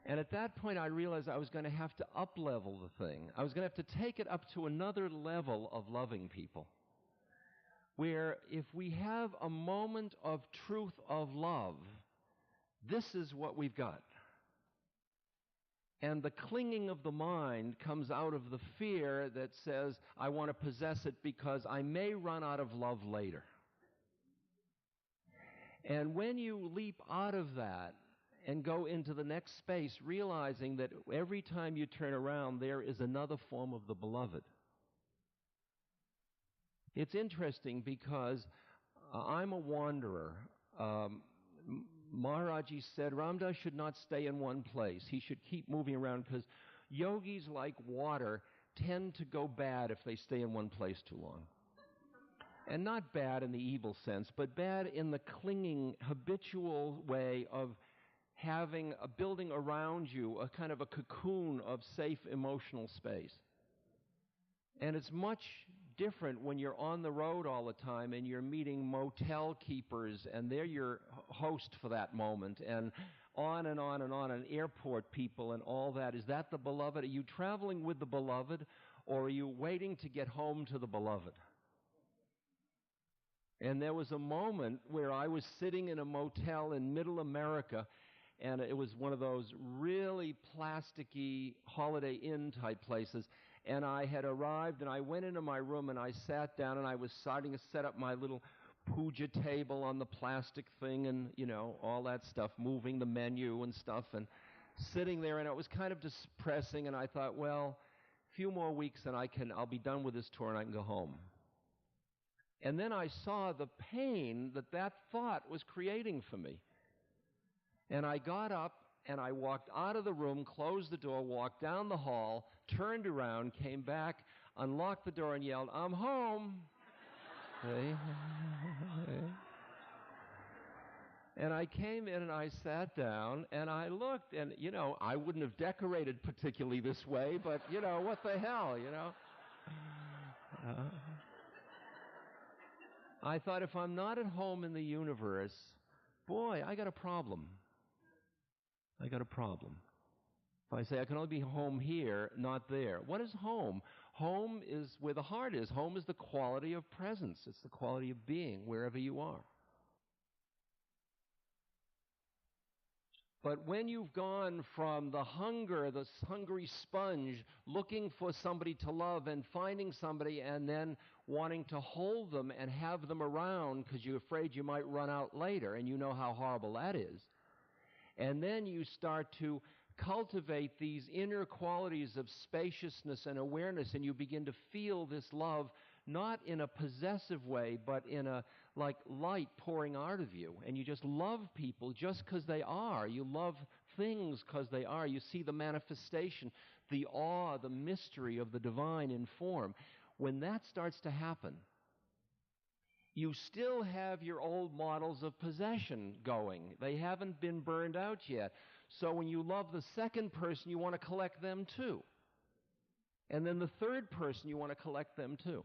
And at that point, I realized I was going to have to up-level the thing. I was going to have to take it up to another level of loving people, where if we have a moment of truth of love, this is what we've got. And the clinging of the mind comes out of the fear that says, I want to possess it because I may run out of love later. And when you leap out of that, and go into the next space, realizing that every time you turn around, there is another form of the beloved. It's interesting because I'm a wanderer. Maharaji said Ramdas should not stay in one place. He should keep moving around because yogis, like water, tend to go bad if they stay in one place too long. And not bad in the evil sense, but bad in the clinging, habitual way of having a building around you, a kind of a cocoon of safe emotional space. And it's much different when you're on the road all the time and you're meeting motel keepers and they're your host for that moment, and on and on and on, and airport people and all that. Is that the beloved? Are you traveling with the beloved, or are you waiting to get home to the beloved? And there was a moment where I was sitting in a motel in middle America, and it was one of those really plasticky Holiday Inn type places. And I had arrived, and I went into my room, and I sat down, and I was starting to set up my little puja table on the plastic thing, and, all that stuff, moving the menu and stuff, and sitting there, and it was kind of depressing, and I thought, well, a few more weeks, and I'll be done with this tour, and I can go home. And then I saw the pain that thought was creating for me. And I got up, and I walked out of the room, closed the door, walked down the hall, turned around, came back, unlocked the door, and yelled, "I'm home." Okay. And I came in, and I sat down, and I looked, and, I wouldn't have decorated particularly this way, but, what the hell, I thought, if I'm not at home in the universe, boy, I got a problem. I got a problem. If I say I can only be home here, not there. What is home? Home is where the heart is. Home is the quality of presence. It's the quality of being wherever you are. But when you've gone from the hungry sponge, looking for somebody to love and finding somebody and then wanting to hold them and have them around because you're afraid you might run out later, and you know how horrible that is. And then you start to cultivate these inner qualities of spaciousness and awareness, and you begin to feel this love, not in a possessive way, but in a, like, light pouring out of you. And you just love people just because they are. You love things because they are. You see the manifestation, the awe, the mystery of the divine in form. When that starts to happen, you still have your old models of possession going. They haven't been burned out yet. So when you love the second person, you want to collect them too. And then the third person, you want to collect them too.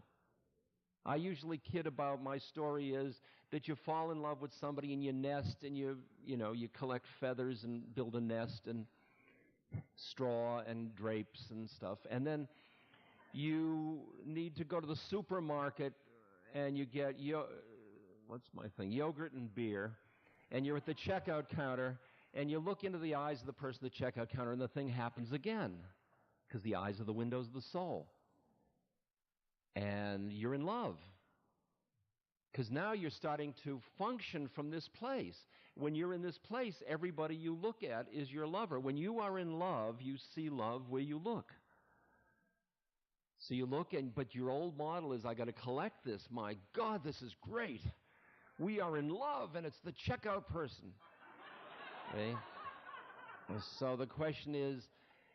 I usually kid about my story is that you fall in love with somebody and you nest and you collect feathers and build a nest and straw and drapes and stuff. And then you need to go to the supermarket and you get, yogurt and beer, and you're at the checkout counter and you look into the eyes of the person at the checkout counter and the thing happens again because the eyes are the windows of the soul. And you're in love. Because now you're starting to function from this place. When you're in this place, everybody you look at is your lover. When you are in love, you see love where you look. So you look, but your old model is, I got to collect this. My God, this is great. We are in love, and it's the checkout person. Okay? So the question is,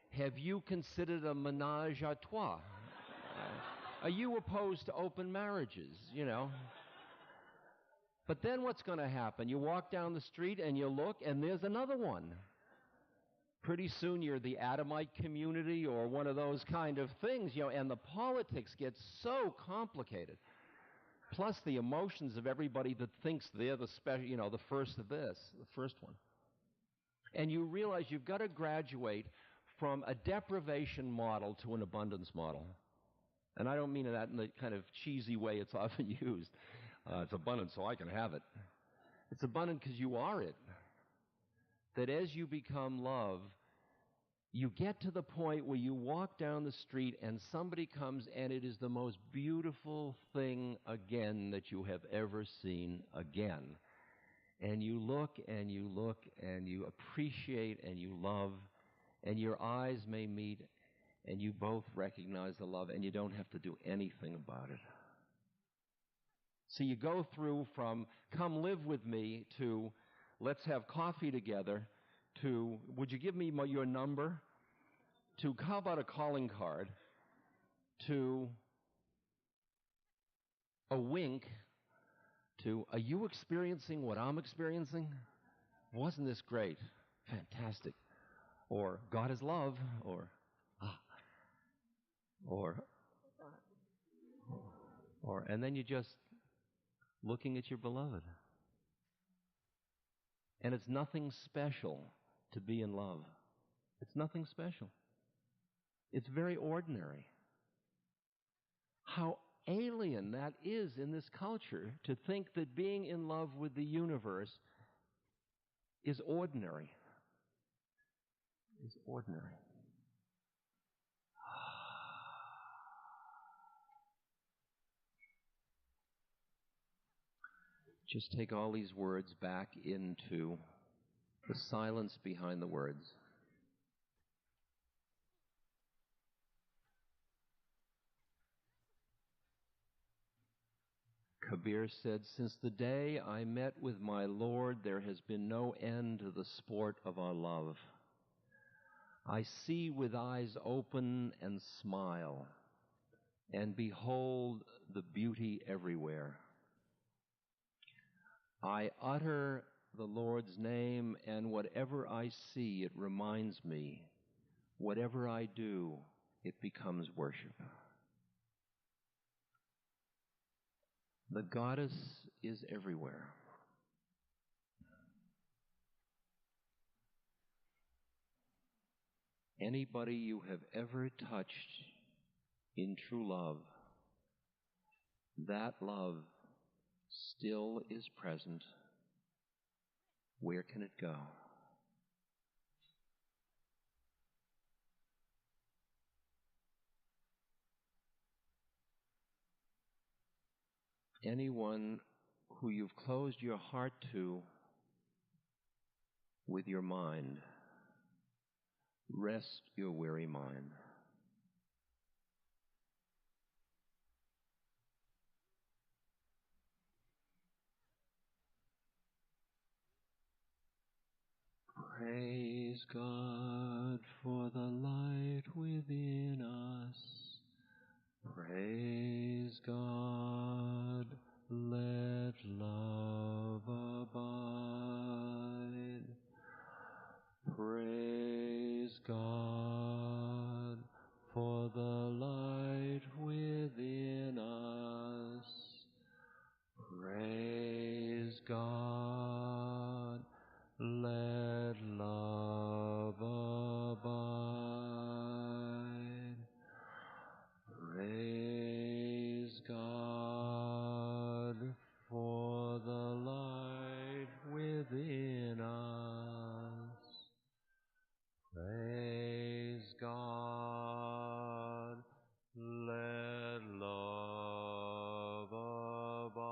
have you considered a menage à trois? Are you opposed to open marriages, But then what's going to happen? You walk down the street and you look, and there's another one. Pretty soon you're the Adamite community or one of those kind of things, and the politics get so complicated. Plus the emotions of everybody that thinks they're the special, the first of this, the first one. And you realize you've got to graduate from a deprivation model to an abundance model. And I don't mean that in the kind of cheesy way it's often used. It's abundant so I can have it. It's abundant because you are it. That as you become love, you get to the point where you walk down the street and somebody comes and it is the most beautiful thing again that you have ever seen again. And you look and you look and you appreciate and you love, and your eyes may meet and you both recognize the love, and you don't have to do anything about it. So you go through from come live with me to let's have coffee together to would you give me your number to how about a calling card to a wink to are you experiencing what I'm experiencing? Wasn't this great? Fantastic. Or God is love, or and then you're just looking at your beloved. And it's nothing special to be in love. It's nothing special. It's very ordinary. How alien that is in this culture to think that being in love with the universe is ordinary. Is ordinary. Just take all these words back into the silence behind the words. Kabir said, "Since the day I met with my Lord, there has been no end to the sport of our love. I see with eyes open and smile, and behold the beauty everywhere. I utter the Lord's name, and whatever I see, it reminds me. Whatever I do, it becomes worship." The goddess is everywhere. Anybody you have ever touched in true love, that love still is present. Where can it go? Anyone who you've closed your heart to with your mind, rest your weary mind. Praise God for the light within us. Praise God, let love abide. Praise God for the light within us. Praise God, let love abide. Praise God for the light within us. Praise God, let love abide.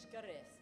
Shkares.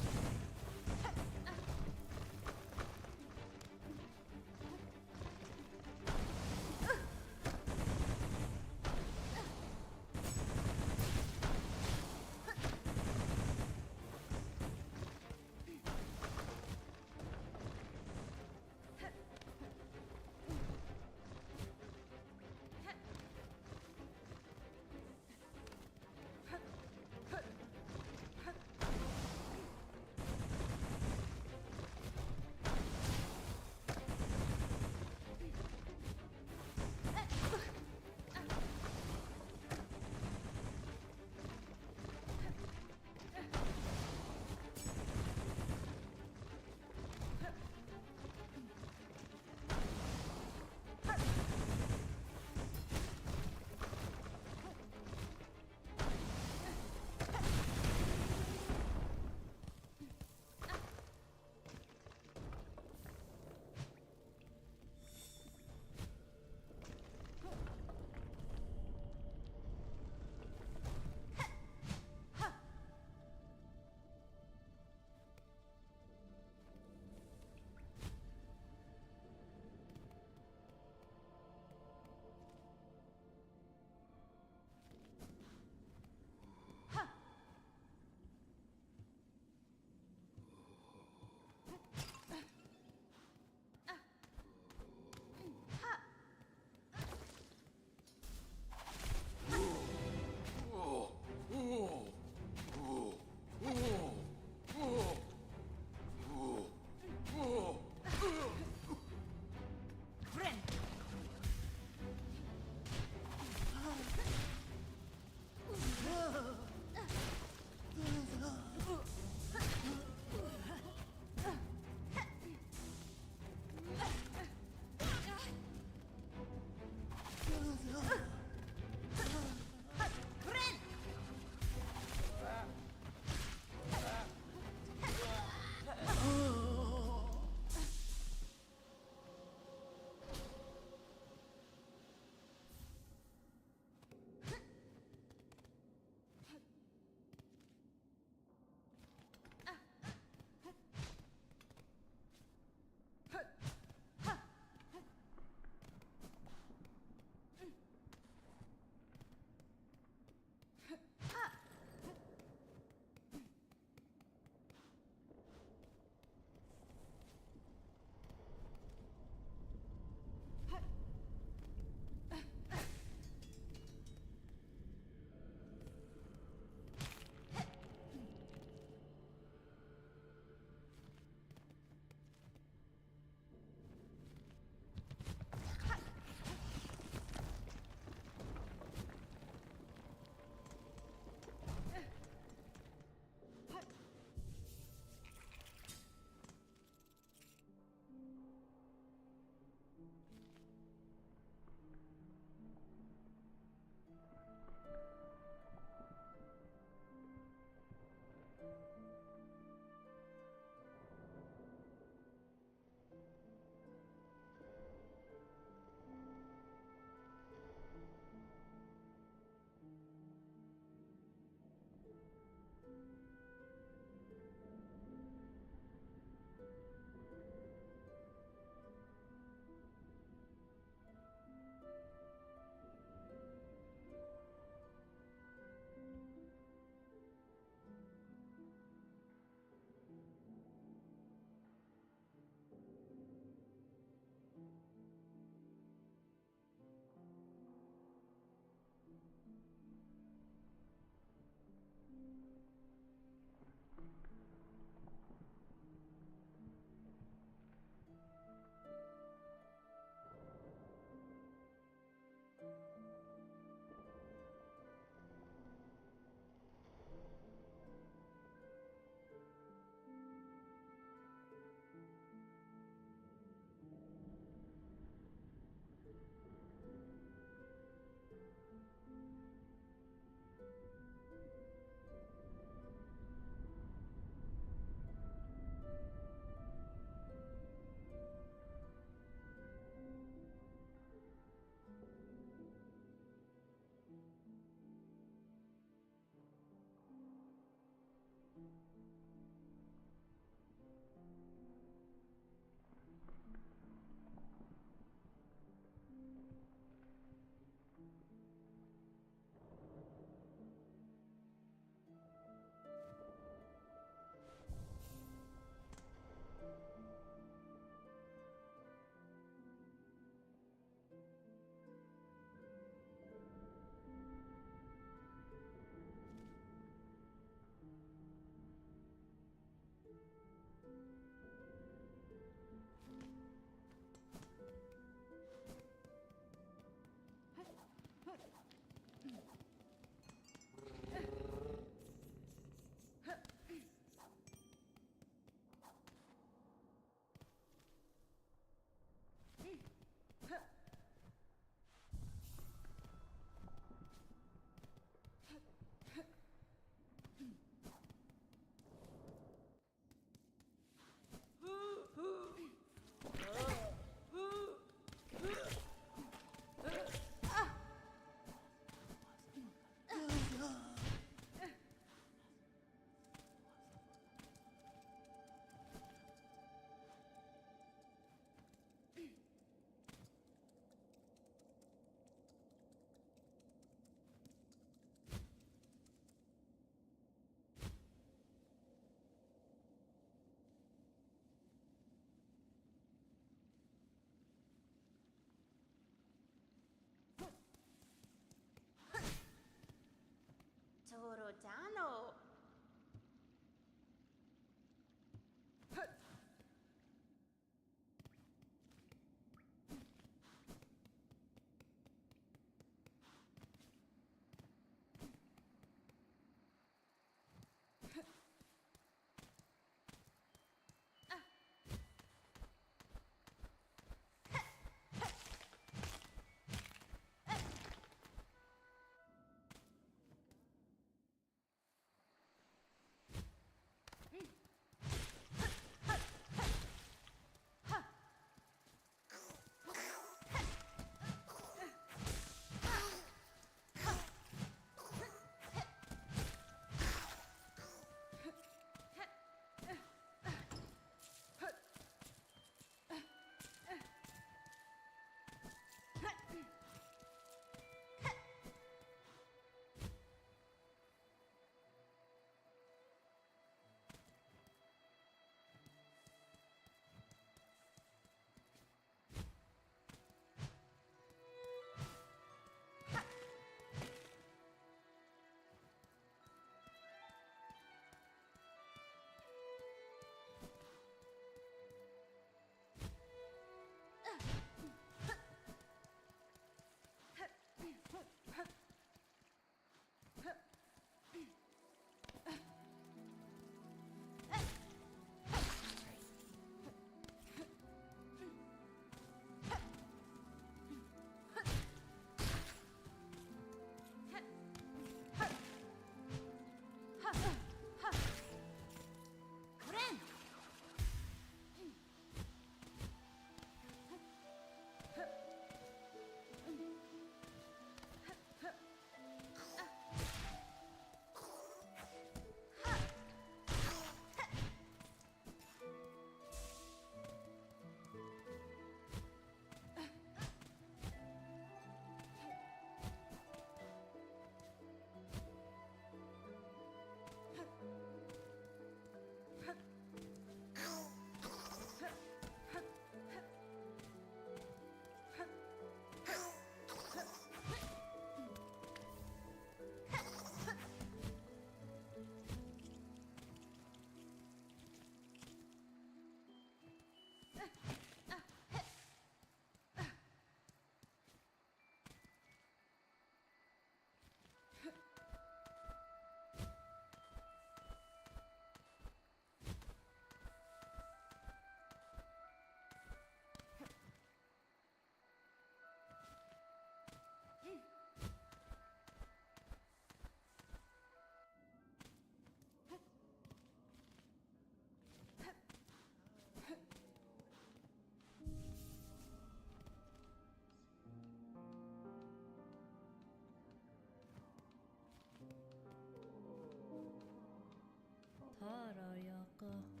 Saka.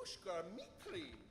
Pushkar Mitri.